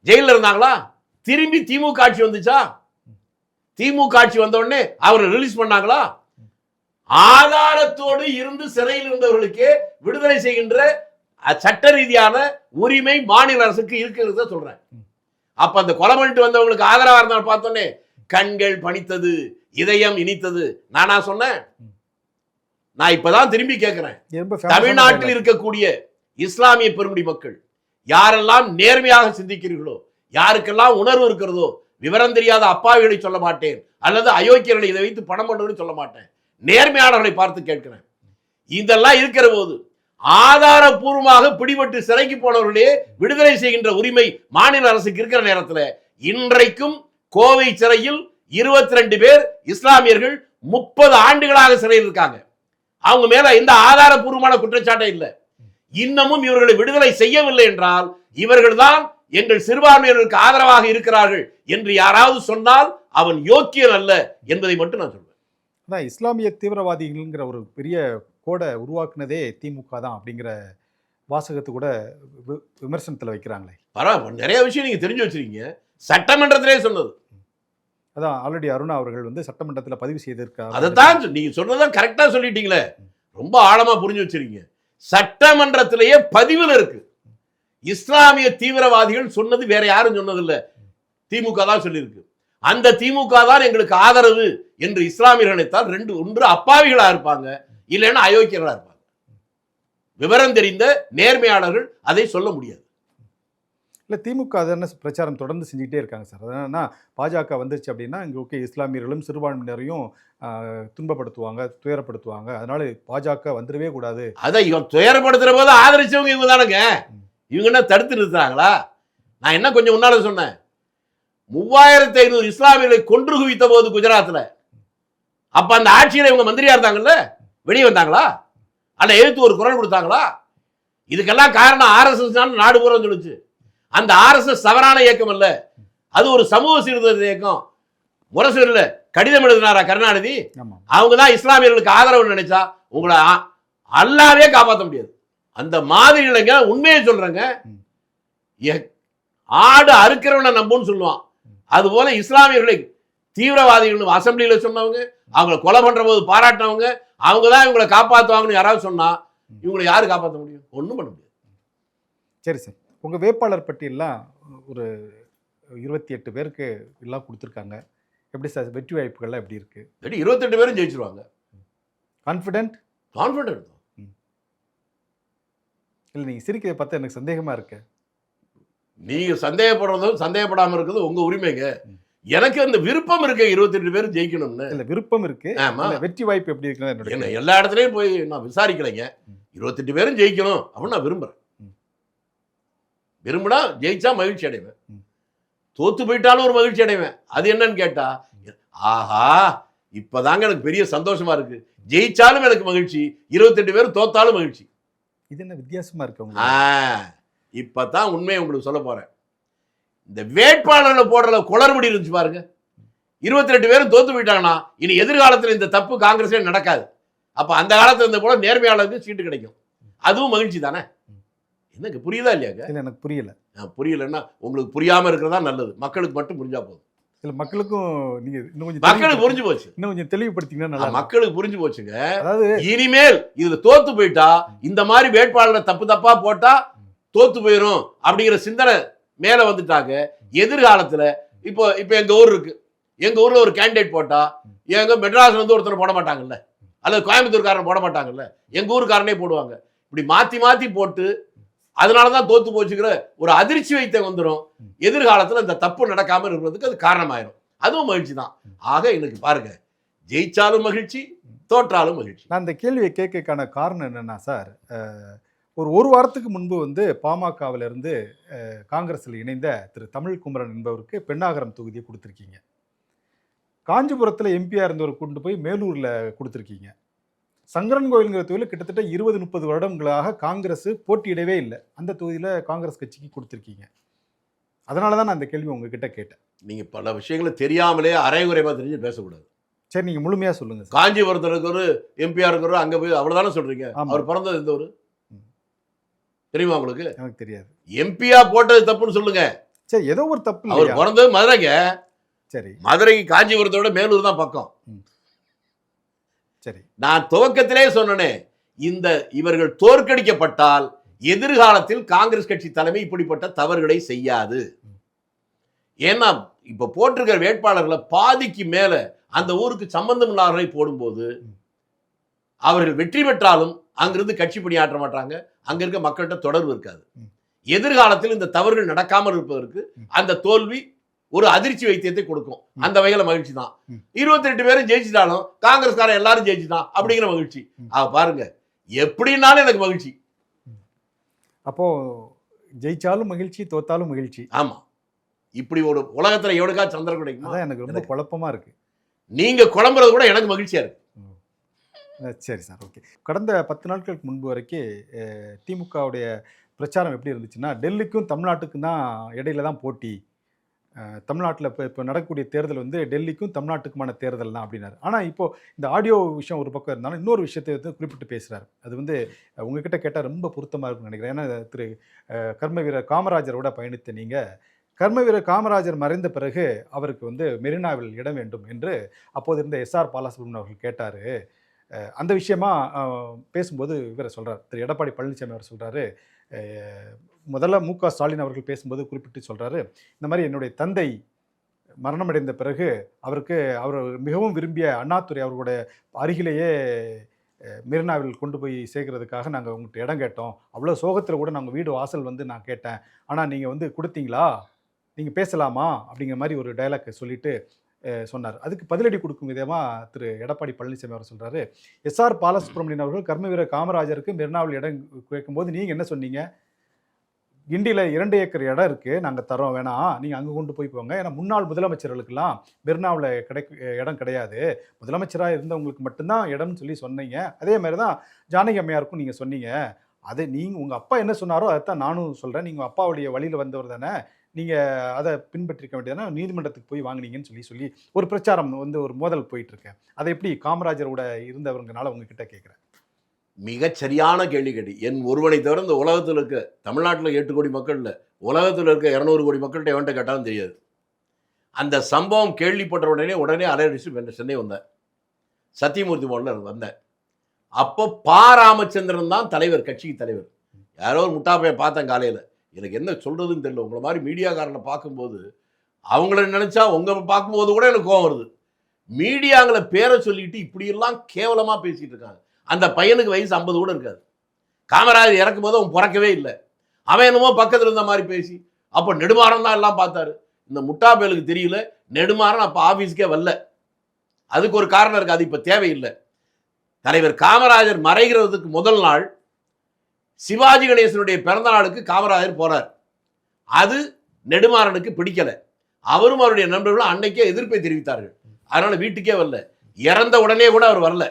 ஜெயிலில் இருந்தாங்களா? திரும்பி திமுக ஆட்சி வந்துச்சா? திமுக ஆட்சி வந்த உடனே அவரை ரிலீஸ் பண்ணாங்களா? ஆதாரத்தோடு இருந்து சிறையில் இருந்தவர்களுக்கு விடுதலை செய்கின்ற சட்ட ரீதியான உரிமை மாநில அரசுக்கு இருக்கிறத சொல்றேன். அப்ப அந்த கொலை பண்ணிட்டு வந்தவங்களுக்கு ஆதரவா இருந்தாலும் பார்த்தோன்னே கண்கள் பணித்தது, இதயம் இனித்தது. நானா சொன்னேன்? நான் இப்பதான் திரும்பி கேட்கிறேன். தமிழ்நாட்டில் இருக்கக்கூடிய இஸ்லாமிய பெருங்குடி மக்கள் யாரெல்லாம் நேர்மையாக சிந்திக்கிறீர்களோ, யாருக்கெல்லாம் உணர்வு இருக்கிறதோ, விவரம் தெரியாத அப்பாவிகளை சொல்ல மாட்டேன், அல்லது அயோக்கியர்களை இதை வைத்து பணம் பண்ணுன்னு சொல்ல மாட்டேன், நேர்மையாளர்களை பார்த்து கேட்கிறேன். இதெல்லாம் இருக்கிற போது ஆதாரபூர்வமாக பிடிபட்டு சிறைக்கு போனவர்களே விடுதலை செய்கின்ற உரிமை மாநில அரசுக்கு இருக்கிற நேரத்தில் இன்றைக்கும் கோவை சிறையில் 22 பேர் இஸ்லாமியர்கள் 30 ஆண்டுகளாக சிறையில் இருக்காங்க. அவங்க மேல எந்த ஆதாரபூர்வமான குற்றச்சாட்டே இல்லை. இன்னமும் இவர்களை விடுதலை செய்யவில்லை என்றால் இவர்கள்தான் எங்கள் சிறுபான்மையினருக்கு ஆதரவாக இருக்கிறார்கள் என்று யாராவது சொன்னால் அவன் யோக்கியன் அல்ல என்பதை மட்டும் நான் சொல்றேன். இஸ்லாமிய தீவிரவாதிகள்ங்கிற ஒரு பெரிய கோடை உருவாக்குனதே திமுக தான் அப்படிங்கிற வாசகத்தை கூட விமர்சனத்தில் வைக்கிறாங்களே. பரவாயில்ல, நிறைய விஷயம் நீங்க தெரிஞ்சு வச்சிருக்கீங்க. சட்டமன்றத்திலே சொன்னது அதான். ஆல்ரெடி அருணா அவர்கள் வந்து சட்டமன்றத்தில் பதிவு செய்திருக்காங்க. அதைத்தான் நீங்க சொன்னதான் கரெக்டா சொல்லிட்டீங்களே, ரொம்ப ஆழமா புரிஞ்சு வச்சிருக்கீங்க. சட்டமன்றத்திலேயே பதிவில் இருக்கு. இஸ்லாமிய தீவிரவாதிகள் சொன்னது வேற யாரும் சொன்னதில்லை, திமுக தான் சொல்லியிருக்கு. அந்த திமுக தான் எங்களுக்கு ஆதரவு என்று இஸ்லாமியர்கள் நினைத்தால் ஒன்று அப்பாவிகளா இருப்பாங்க, இல்லைன்னா அயோக்கியர்களா இருப்பாங்க. விவரம் தெரிந்த நேர்மையாளர்கள் அதை சொல்ல முடியாது. இல்லை திமுக அதான பிரச்சாரம் தொடர்ந்து செஞ்சுக்கிட்டே இருக்காங்க சார். அதனா பாஜக வந்துருச்சு அப்படின்னா இங்கே ஓகே இஸ்லாமியர்களும் சிறுபான்மையினரையும் துன்பப்படுத்துவாங்க, துயரப்படுத்துவாங்க. அதனால பாஜக வந்துடவே கூடாது. அதான் இவன் துயரப்படுத்துற போது ஆதரிச்சவங்க இவங்க தானுங்க. இவங்க என்ன தடுத்து நிறுத்துறாங்களா? நான் என்ன கொஞ்சம் முன்னால சொன்னேன், 3500 இஸ்லாமியர்களை கொன்று குவித்த போது குஜராத்தில், அப்ப அந்த ஆட்சியில் இவங்க மந்திரியா இருந்தாங்கல்ல, வெளியே வந்தாங்களா? அல்ல எழுத்து ஒரு குரல் கொடுத்தாங்களா? இதுக்கெல்லாம் காரணம் ஆர்எஸ்எஸ் தான் நாடு பூரா சொல்லுச்சு. அந்த ஆர்எஸ்எஸ் தவறான இயக்கம் அல்ல, அது ஒரு சமூக சீர்திருத்த இயக்கம். முரசொலியில் கடிதம் எழுதினாரா கருணாநிதி? அவங்க தான் இஸ்லாமியர்களுக்கு ஆதரவு நினைச்சா உங்களை அல்லாவே காப்பாற்ற முடியாது. அந்த மாதிரி இல்லைங்க, உண்மையை சொல்றேங்க. ஆடு அறுக்கிறவனை நம்புன்னு சொல்லுவான். அதுபோல இஸ்லாமியர்களை தீவிரவாதிகள் அசம்பிளியில சொன்னவங்க, அவங்களை கொலை பண்ற போது பாராட்டினவங்க, அவங்க தான் இவங்களை காப்பாற்றுவாங்கன்னு யாராவது சொன்னா இவங்களை யாரு காப்பாற்ற முடியும்? ஒன்றும் பண்ண முடியாது. சரி சார், உங்க வேட்பாளர் பட்டியலாம் ஒரு 28 பேருக்கு எல்லாம் கொடுத்துருக்காங்க. எப்படி சார் வெற்றி வாய்ப்புகள்லாம் எப்படி இருக்கு? 28 பேரும் ஜெயிச்சிருவாங்க. கான்ஃபிடென்ட்? கான்ஃபிடென்ட். இல்லை நீங்கள் சிரிக்கிறத பார்த்தா எனக்கு சந்தேகமா இருக்கு. நீங்க சந்தேகப்படுறதும் சந்தேகப்படாம இருக்கிறது உங்க உரிமைங்க. எனக்கு அந்த விருப்பம் இருக்கு 28 பேரும் ஜெயிக்கணும்னு. இல்ல விருப்பம் இருக்கு. வெற்றி வாய்ப்பு எப்படி இருக்குன்னு என்ன எல்லா இடத்துலயும் போய் நான் விசாரிக்கலைங்க. 28 பேரும் ஜெயிக்கணும் அப்படின்னு நான் விரும்புறேன். விரும்பினா ஜெயிச்சா மகிழ்ச்சி அடைவேன், தோத்து போயிட்டாலும் ஒரு மகிழ்ச்சி அடைவேன். அது என்னன்னு கேட்டா, ஆஹா இப்பதாங்க எனக்கு பெரிய சந்தோஷமா இருக்கு, ஜெயிச்சாலும் எனக்கு மகிழ்ச்சி, 28 பேரும் தோத்தாலும் மகிழ்ச்சி. இது என்ன வித்தியாசமா இருக்கு? இப்பதான் உண்மையை உங்களுக்கு சொல்ல போறேன். இந்த வேட்பாளர்களை போடுற குளறுபடி இருந்துச்சு பாருங்க. 28 பேரும் தோத்து போயிட்டாங்கன்னா இனி எதிர்காலத்தில் இந்த தப்பு காங்கிரஸே நடக்காது. அப்ப அந்த காலத்துல இருந்த போல நேர்மையாளருக்கு சீட்டு கிடைக்கும். அதுவும் மகிழ்ச்சி தானே. என்னங்க புரியுதா இல்லையாங்க? எனக்கு புரியல. புரியலன்னா உங்களுக்கு புரியாம இருக்கிறதா நல்லது. மக்களுக்கு மட்டும் புரிஞ்சா போதும். இல்ல மக்களுக்கும் நீங்க இன்னும் கொஞ்சம் மக்களுக்கு புரிஞ்சு போச்சு. இன்னும் கொஞ்சம் தெளிவுபடுத்திங்கன்னா நல்லா. மக்களுக்கு புரிஞ்சு போச்சுங்க. அதாவது இனிமேல் இதுல தோத்து போயிட்டா இந்த மாதிரி வேட்பாளரை தப்பா போட்டா தோத்து போயிடும் அப்படிங்கிற சிந்தனை மேல வந்துட்டாங்க. எதிர்காலத்துல இப்போ எங்க ஊர் இருக்கு, எங்க ஊர்ல ஒரு கேண்டிடேட் போட்டா எங்க மெட்ராஸ்ல இருந்து ஒருத்தர் போட மாட்டாங்கல்ல, அல்லது கோயம்புத்தூர்காரன் போட மாட்டாங்கல்ல, எங்க ஊருக்காரனே போடுவாங்க. இப்படி மாத்தி போட்டு அதனாலதான் தோத்து போச்சுக்கிற ஒரு அதிர்ச்சி வைத்த வந்துடும். எதிர்காலத்துல இந்த தப்பு நடக்காம இருக்கிறதுக்கு அது காரணமாயிரும். அதுவும் மகிழ்ச்சி தான். ஆக எனக்கு பாருங்க, ஜெயிச்சாலும் மகிழ்ச்சி, தோற்றாலும் மகிழ்ச்சி. நான் இந்த கேள்வியை கேட்கக்கான காரணம் என்னன்னா சார், ஒரு வாரத்துக்கு முன்பு வந்து பாமகவில் இருந்து காங்கிரஸில் இணைந்த திரு தமிழ்குமரன் என்பவருக்கு பெண்ணாகரம் தொகுதியை கொடுத்துருக்கீங்க. காஞ்சிபுரத்தில் எம்பியா இருந்தவர் கொண்டு போய் மேலூரில் கொடுத்துருக்கீங்க. சங்கரன் கோயிலுங்கிற தொகுதியில் கிட்டத்தட்ட 20-30 வருடங்களாக காங்கிரஸ் போட்டியிடவே இல்லை. அந்த தொகுதியில் காங்கிரஸ் கட்சிக்கு கொடுத்துருக்கீங்க. அதனால தான் நான் அந்த கேள்வி உங்ககிட்ட கேட்டேன். நீங்கள் பல விஷயங்களை தெரியாமலே அரைகுறைமாக தெரிஞ்சு பேசக்கூடாது. சரி, நீங்கள் முழுமையாக சொல்லுங்கள். காஞ்சிபுரத்தில் இருக்கிற எம்பியா இருக்கிற அங்கே போய் அவ்வளோதானே சொல்கிறீங்க. அவர் பிறந்தது எந்த ஊர் தெரியுமா உங்களுக்கு? எனக்கு தெரியாது. எம்பியா போட்டது தப்புன்னு சொல்லுங்க. சரி, ஏதோ ஒரு தப்பு. அவர் பிறந்தது மதுரைங்க. சரி, மதுரைக்கு காஞ்சிபுரத்தோட மேலூர் தான் பக்கம். சரி, நான் துவக்கத்திலே சொன்னேன், இந்த இவர்கள் தோற்கடிக்கப்பட்டால் எதிர்காலத்தில் காங்கிரஸ் கட்சி தலைமை இப்படிப்பட்ட தவறுகளை செய்யாது. ஏன்னா இப்ப போட்டிருக்கிற வேட்பாளர்களை பாதிக்கு மேல அந்த ஊருக்கு சம்பந்தம் இல்லாதவர்களை போடும்போது அவர்கள் வெற்றி பெற்றாலும் அங்கிருந்து கட்சி பணியாற்ற மாட்டாங்க, அங்க இருக்க மக்கள்கிட்ட தொடர்பு இருக்காது. எதிர்காலத்தில் இந்த தவறுகள் நடக்காமல் இருப்பதற்கு அந்த தோல்வி ஒரு அதிர்ச்சி வைத்தியத்தை கொடுக்கும். அந்த வகையில மகிழ்ச்சி தான். 28 பேரும் ஜெயிச்சுட்டாலும் காங்கிரஸ்காரன் எல்லாரும் ஜெயிச்சுட்டான் அப்படிங்கிற மகிழ்ச்சி. பாருங்க, எப்படின்னாலும் எனக்கு மகிழ்ச்சி. அப்போ ஜெயிச்சாலும் மகிழ்ச்சி, தோத்தாலும் மகிழ்ச்சி. ஆமா, இப்படி ஒரு உலகத்துல எவனுக்கா சந்திரன் கிடைக்கும்? எனக்கு ரொம்ப குழப்பமா இருக்கு. நீங்க குழம்புறது கூட எனக்கு மகிழ்ச்சியா இருக்கு. சரி சார், ஓகே. கடந்த 10 நாட்களுக்கு முன்பு வரைக்கும் திமுகவுடைய பிரச்சாரம் எப்படி இருந்துச்சுன்னா, டெல்லிக்கும் தமிழ்நாட்டுக்கும் தான் இடையில தான் போட்டி. தமிழ்நாட்டில் இப்போ நடக்கக்கூடிய தேர்தல் வந்து டெல்லிக்கும் தமிழ்நாட்டுக்குமான தேர்தல் தான் அப்படின்னாரு. ஆனால் இப்போது இந்த ஆடியோ விஷயம் ஒரு பக்கம் இருந்தாலும் இன்னொரு விஷயத்தை வந்து குறிப்பிட்டு பேசுகிறார். அது வந்து உங்ககிட்ட கேட்டால் ரொம்ப பொருத்தமாக இருக்குன்னு நினைக்கிறேன். ஏன்னா திரு கர்ம வீரர் காமராஜரோட பயணித்த நீங்கள், கர்ம வீரர் காமராஜர் மறைந்த பிறகு அவருக்கு வந்து மெரினாவில் இடம் வேண்டும் என்று அப்போது இருந்த எஸ்ஆர் பாலசுப்ரமணியன் அவர்கள் கேட்டார். அந்த விஷயமா பேசும்போது இவரை சொல்கிறார், திரு எடப்பாடி பழனிசாமி அவர் சொல்கிறாரு. முதல்ல மு.க. ஸ்டாலின் அவர்கள் பேசும்போது குறிப்பிட்டு சொல்கிறாரு, இந்த மாதிரி என்னுடைய தந்தை மரணமடைந்த பிறகு அவர் மிகவும் விரும்பிய அண்ணாதுரை அவர்களுடைய அருகிலேயே மெரினாவில் கொண்டு போய் சேர்க்கறதுக்காக நாங்கள் உங்கள்கிட்ட இடம் கேட்டோம், அவ்வளோ சோகத்தில் கூட நாங்கள் வீடு வாசல் வந்து நான் கேட்டேன், ஆனால் நீங்கள் வந்து கொடுத்தீங்களா, நீங்கள் பேசலாமா அப்படிங்கிற மாதிரி ஒரு டைலாக் சொல்லிட்டு சொன்னார். அதுக்கு பதிலடி கொடுக்கும் விதமாக திரு எடப்பாடி பழனிசாமி அவர் சொல்கிறாரு, எஸ்ஆர் பாலசுப்ரமணியன் அவர்கள் கர்மவீரர் காமராஜருக்கு மெரினாவில் இடம் கேட்கும்போது நீங்கள் என்ன சொன்னீங்க, கிண்டியில் 2 ஏக்கர் இடம் இருக்குது, நாங்கள் தரோம், வேணாம் நீங்கள் அங்கே கொண்டு போய் போங்க, ஏன்னா முன்னாள் முதலமைச்சர்களுக்கெல்லாம் மெரினாவில் இடம் கிடையாது, முதலமைச்சராக இருந்தவங்களுக்கு மட்டும்தான் இடம்னு சொல்லி சொன்னீங்க. அதே மாதிரி தான் ஜானகி அம்மையாருக்கும் நீங்கள் சொன்னீங்க. அதை நீங்கள் உங்கள் அப்பா என்ன சொன்னாரோ அதைத்தான் நானும் சொல்கிறேன், நீங்கள் அப்பாவுடைய வழியில் வந்தவர் தானே, நீங்கள் அதை பின்பற்றிக்க வேண்டியதானே, நீதிமன்றத்துக்கு போய் வாங்கினீங்கன்னு சொல்லி ஒரு பிரச்சாரம் வந்து ஒரு மோதல் போயிட்டுருக்கேன். அதை எப்படி காமராஜரோட இருந்தவங்கனால உங்ககிட்ட கேட்குறேன். மிகச் சரியான கேள்வி கேட்டி. என் ஒருவனை தவிர இந்த உலகத்தில் இருக்க, தமிழ்நாட்டில் 8 கோடி மக்கள் இல்லை, உலகத்தில் இருக்க 200 கோடி மக்கள்கிட்ட எவன்கிட்ட கேட்டாலும் தெரியாது. அந்த சம்பவம் கேள்விப்பட்ட உடனே அலையடிச்சு சென்னை வந்தேன். சத்தியமூர்த்தி மோனில் வந்தேன். அப்போ பா. ராமச்சந்திரன் தான் தலைவர், கட்சிக்கு தலைவர். யாரோ ஒரு முட்டாப்பையை பார்த்தேன் காலையில், எனக்கு என்ன சொல்கிறதுன்னு தெரியல. உங்களை மாதிரி மீடியாக்காரனை பார்க்கும்போது, அவங்கள நினச்சா உங்களை பார்க்கும்போது கூட எனக்கு கோவம் வருது. மீடியாங்களை பேரை சொல்லிட்டு இப்படியெல்லாம் கேவலமாக பேசிகிட்டு இருக்காங்க. அந்த பையனுக்கு வயசு 50 கூட இருக்காது. காமராஜர் இறக்கும் போது அவன் பிறக்கவே இல்லை. அவன் என்னமோ பக்கத்தில் இருந்த மாதிரி பேசி, அப்போ நெடுமாறன் தான் எல்லாம் பார்த்தாரு. இந்த முட்டாப்பேலுக்கு தெரியல, நெடுமாறன் அப்போ ஆஃபீஸ்க்கே வரல. அதுக்கு ஒரு காரணம் இருக்குது, அது இப்போ தேவையில்லை. தலைவர் காமராஜர் மறைகிறதுக்கு முதல் நாள் சிவாஜி கணேசனுடைய பிறந்த நாளுக்கு காமராஜர் போறார். அது நெடுமாறனுக்கு பிடிக்கல. அவரும் அவருடைய நண்பர்களும் அன்னைக்கே எதிர்ப்பை தெரிவித்தார்கள். அதனால வீட்டுக்கே வரல. இறந்த உடனே கூட அவர் வரல.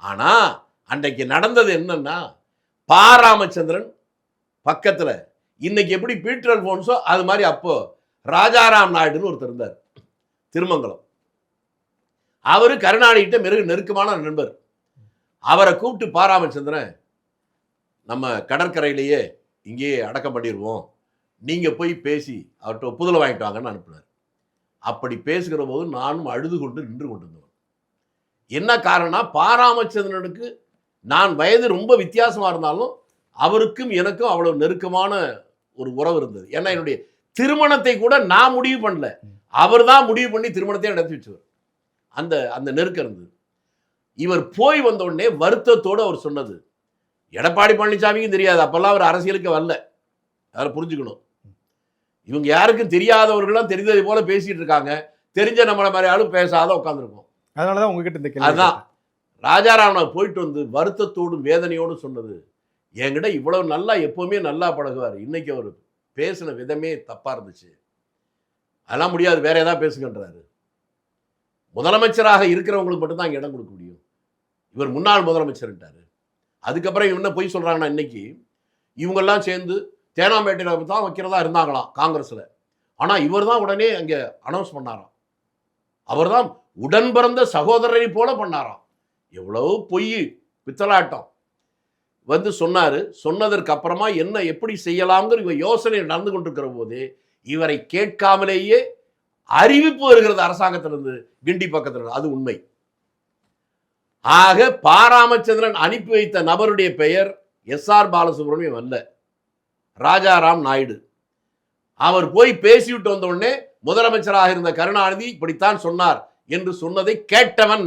ஆனா அன்றைக்கு நடந்தது என்னன்னா, பா. ராமச்சந்திரன் பக்கத்துல இன்னைக்கு எப்படி பீட்டர் அல்போன்ஸோ அது மாதிரி அப்போ ராஜாராம் நாயுடுன்னு ஒருத்தர் இருந்தார், திருமங்கலம். அவரு கருணாநிதிட்ட மிக நெருக்கமான நண்பர். அவரை கூப்பிட்டு பா. ராமச்சந்திரன், நம்ம கடற்கரையிலேயே இங்கேயே அடக்கம் பண்ணிடுவோம், நீங்கள் போய் பேசி அவர்கிட்ட ஒப்புதல் வாங்கிட்டு வாங்கன்னு அனுப்பினார். அப்படி பேசுகிற போது நானும் அழுது கொண்டு நின்று கொண்டிருந்தவன். என்ன காரணம்னா, பா. ராமச்சந்திரனுக்கு நான் வயது ரொம்ப வித்தியாசமாக இருந்தாலும் அவருக்கும் எனக்கும் அவ்வளோ நெருக்கமான ஒரு உறவு இருந்தது. ஏன்னா என்னுடைய திருமணத்தை கூட நான் முடிவு பண்ணல, அவர் தான் முடிவு பண்ணி திருமணத்தையும் நடத்தி வச்சவர். அந்த அந்த நெருக்கம் இருந்தது. இவர் போய் வந்த உடனே வருத்தத்தோடு அவர் சொன்னது, எடப்பாடி பழனிசாமிக்கும் தெரியாது, அப்பெல்லாம் அவர் அரசியலுக்கு வரல, அதை புரிஞ்சுக்கணும். இவங்க யாருக்கும் தெரியாதவர்களும் தெரிந்ததை போல பேசிட்டு இருக்காங்க, தெரிஞ்ச நம்மளை மாதிரி ஆளும் பேசாத உட்காந்துருக்கோம். அதனாலதான் உங்ககிட்ட இந்த அதுதான் ராஜாராமன் போயிட்டு வந்து வருத்தத்தோடும் வேதனையோடும் சொன்னது, என்கிட்ட இவ்வளவு நல்லா எப்பவுமே நல்லா பழகுவார், இன்னைக்கு அவர் பேசின விதமே தப்பா இருந்துச்சு, அதெல்லாம் முடியாது, வேற ஏதாவது பேசுங்கன்றாரு. முதலமைச்சராக இருக்கிறவங்களுக்கு மட்டும்தான் இடம் கொடுக்க முடியும். இவர் முன்னாள் முதலமைச்சர்ன்றாரு. அதுக்கப்புறம் இவங்க போய் சொல்றாங்கன்னா, இன்னைக்கு இவங்கெல்லாம் சேர்ந்து தேனாம்பேட்டையில் தான் வைக்கிறதா இருந்தாங்களாம் காங்கிரஸ்ல. ஆனா இவர் தான் உடனே அங்க அனௌன்ஸ் பண்ணாராம். அவர் தான் உடன் பிறந்த சகோதரரை போல பண்ணாராம். எவ்வளவு பொய் பித்தலாட்டம் வந்து சொன்னாரு. சொன்னதற்கு அப்புறமா என்ன எப்படி செய்யலாம்ங்கிற இவ யோசனை நடந்து கொண்டிருக்கிற போது இவரை கேட்காமலேயே அறிவிப்பு வருகிறது அரசாங்கத்திலிருந்து, கிண்டி பக்கத்தில். அது உண்மை. ஆக பா. ராமச்சந்திரன் அனுப்பி வைத்த நபருடைய பெயர் எஸ்ஆர் பாலசுப்ரமணியம் அல்ல, ராஜாராம் நாயுடு. அவர் போய் பேசிவிட்டு வந்த உடனே முதலமைச்சராக இருந்த கருணாநிதி இப்படித்தான் சொன்னார் என்று சொன்னதை கேட்டவன்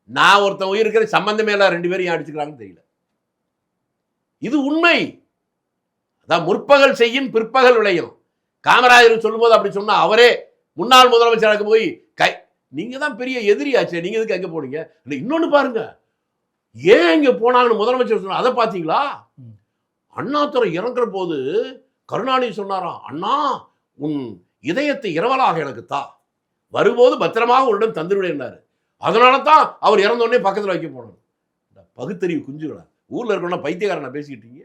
நான் ஒருத்தன் உயிருக்கிற சம்பந்தமே இல்ல, 2 பேரும் அடிச்சுக்கிறாங்கன்னு தெரியல. இது உண்மை. அதான் முற்பகல் செய்யும் பிற்பகல் விளையும். காமராஜர் சொல்லும்போது அப்படி சொன்னா, அவரே முன்னாள் முதலமைச்சராக போய் நீங்க தான் பெரிய எதிரியாச்சே, நீங்க எதுக்கு அங்க போனீங்க, இன்னொன்னு பாருங்க, ஏன் இங்க போனாங்கன்னு முதலமைச்சர் சொன்னா, அதை பார்த்தீங்களா? அண்ணாதுரை இறங்குற போது கருணாநிதி சொன்னாராம், அண்ணா உன் இதயத்தை இரவலாக எனக்கு தா, வரும்போது பத்திரமாக உன்னிடம் தந்துவிடுனாரு. அதனால தான் அவர் இறந்த உடனே பக்கத்தில் வைக்க போனார். பகுத்தறிவு குஞ்சுகளா, ஊர்ல இருக்கணும் பைத்தியக்காரனை பேசிக்கிட்டீங்க,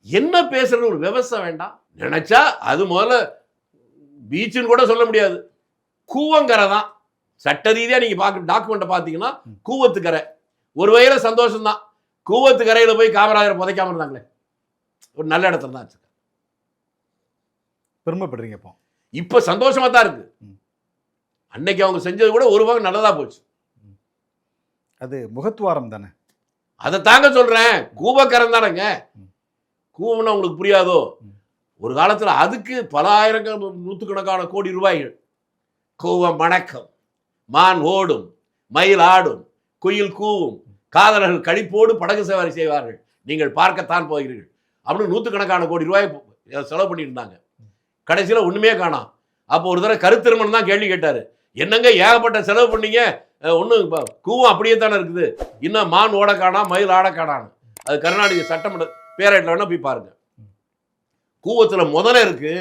என்ன பேசுறது ஒரு விவசாயம் வேண்டாம். நினைச்சா அது முதல்ல பீச்சுன்னு கூட சொல்ல முடியாது, கூவங்கரை தான். சட்ட ரீதியா நீங்க பார்க்க டாக்குமெண்ட்டை பார்த்தீங்கன்னா கூவத்துக்கரை. ஒரு வகையில சந்தோஷம் தான், கூவத்துக்கரையில போய் காமராஜரை புதைக்காம இருந்தாங்களே, ஒரு நல்ல இடத்துல தான் வச்சிருக்க. பெருமைப்படுறீங்க. இப்ப சந்தோஷமா தான் இருக்கு. அன்னைக்கு அவங்க செஞ்சது கூட ஒரு வகை நல்லதா போச்சு. அது முகத்துவாரம் தானே, அதை தாங்க சொல்றேன். கூவக்கரம் தானேங்க. கூவம்னா உங்களுக்கு புரியாதோ? ஒரு காலத்துல அதுக்கு பல ஆயிரம் நூற்றுக்கணக்கான கோடி ரூபாய்கள். கூவம் மணக்கம், மான் ஓடும், மயில் ஆடும், குயில் கூவும், காதலர்கள் களிப்போடு படகு சவாரி செய்வார்கள், நீங்கள் பார்க்கத்தான் போகிறீர்கள் அப்படின்னு 100கணக்கான கோடி ரூபாய் செலவு பண்ணியிருந்தாங்க. கடைசியில் ஒண்ணுமே காணோம். அப்போ ஒரு தடவை கருத்திருமன் தான் கேள்வி கேட்டாரு, என்னங்க ஏகப்பட்ட செலவு பண்ணீங்க, ஒன்றும் கூவம் அப்படியே தானே இருக்குது, இன்னும் மான் ஓட காணா மயில் ஆட காணான்னு. அது கர்நாடக சட்டமன்ற பேரேட்டில் வேணா போய் பாருங்க. கூவத்துல முதல்ல இருக்கு,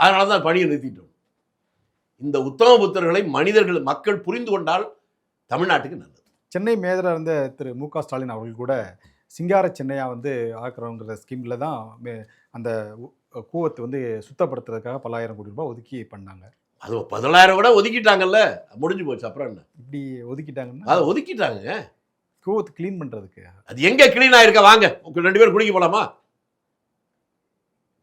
அதனால தான் பணியை நிறுத்திட்டோம். இந்த உத்தம புத்தர்களை மனிதர்கள் மக்கள் புரிந்து கொண்டால் தமிழ்நாட்டுக்கு நல்லது. சென்னை மேயராக இருந்த திரு மு.க. ஸ்டாலின் அவர்கள் கூட சிங்கார சென்னையா வந்து ஆக்குறோங்கிற ஸ்கீமில் தான் அந்த கூவத்தை வந்து சுத்தப்படுத்துறதுக்காக பல்லாயிரம் கோடி ரூபாய் ஒதுக்கி பண்ணாங்க. அது 10,000 கூட ஒதுக்கிட்டாங்கல்ல, முடிஞ்சு போச்சு. அப்புறம் என்ன இப்படி ஒதுக்கிட்டாங்கன்னா அதை ஒதுக்கிட்டாங்க. கூவத்தை க்ளீன் பண்ணுறதுக்கு. அது எங்க கிளீன் ஆயிருக்க, வாங்க 2 பேரும் குளிக்க போலாமா?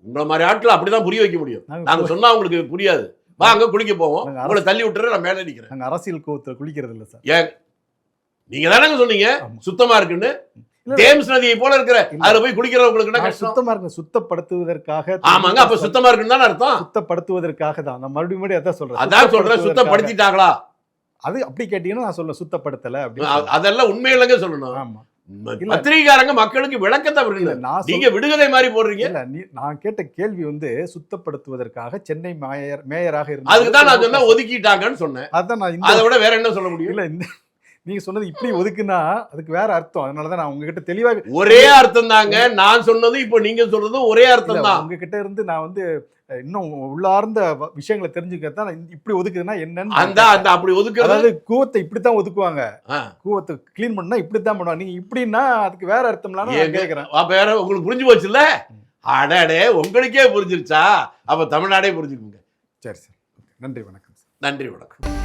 உங்களை மாதிரி ஆட்கள் அப்படிதான் புரிய வைக்க முடியும். நாங்க சொன்னா உங்களுக்கு புரியாது. வாங்க குளிக்க போவோம், உங்களை தள்ளி விட்டுற, நான் மேலே நிக்கிறேன். நாங்கள் அரசியல் கூவத்தில் குளிக்கிறது இல்லை சார். ஏன் நீங்க தானங்க சொன்னீங்க சுத்தமா இருக்குன்னு? தேம்ஸ் நதியை போல இருக்கிற அதுல போய் குளிக்கிறவங்களுக்கு சுத்தமா இருக்கு, சுத்தப்படுத்துவதற்காக. ஆமாங்க, அப்ப சுத்தமா இருக்குன்னு தானே அர்த்தம். சுத்தப்படுத்துவதற்காக தான் நான் மறுபடியும் அதான் சொல்றேன். அதான் சொல்றேன், சுத்தப்படுத்திட்டாங்களா? அது அப்படி கேட்டீங்கன்னா நான் சொல்ல சுத்தப்படுத்தல அப்படின்னு. அதெல்லாம் உண்மையிலங்க சொல்லணும். ஆமா, பத்திரிகைக்காரங்க மக்களுக்கு விளக்கத்தை விடுங்க. நீங்க விடுகதை மாதிரி போடுறீங்க. இல்ல, நான் கேட்ட கேள்வி வந்து சுத்தப்படுத்துவதற்காக சென்னை மேயராக இருந்த, அதுக்கு தான் நான் சொன்னா ஒதுக்கிட்டாங்கன்னு சொன்னேன். அதான் நான் அதை விட வேற என்ன சொல்ல முடியும்? இல்ல, நீங்க சொன்னது இப்படி ஒதுக்குனா அதுக்கு வேற அர்த்தம். அதனாலதான் நான் உங்ககிட்ட தெளிவாக, ஒரே அர்த்தம் தாங்க நான் சொன்னது, இப்போ நீங்க சொல்றது ஒரே அர்த்தம் தான். உங்ககிட்ட இருந்து நான் வந்து இன்னும் உள்ளார்ந்த விஷயங்களை தெரிஞ்சுக்கத்தான் இப்படி ஒதுக்குதுன்னா என்னன்னு. அந்த அப்படி ஒதுக்குறது, அதாவது கூவத்தை இப்படித்தான் ஒதுக்குவாங்க, கூவத்தை கிளீன் பண்ணா இப்படித்தான் பண்ணுவாங்க. நீங்க இப்படின்னா அதுக்கு வேற அர்த்தம்லாம் நான் கேட்கிறேன். வேற உங்களுக்கு புரிஞ்சு போச்சு இல்ல? அடடே, உங்களுக்கே புரிஞ்சிருச்சா? அப்ப தமிழ்நாடே புரிஞ்சுக்குங்க. சரி சார், நன்றி வணக்கம். நன்றி வணக்கம்.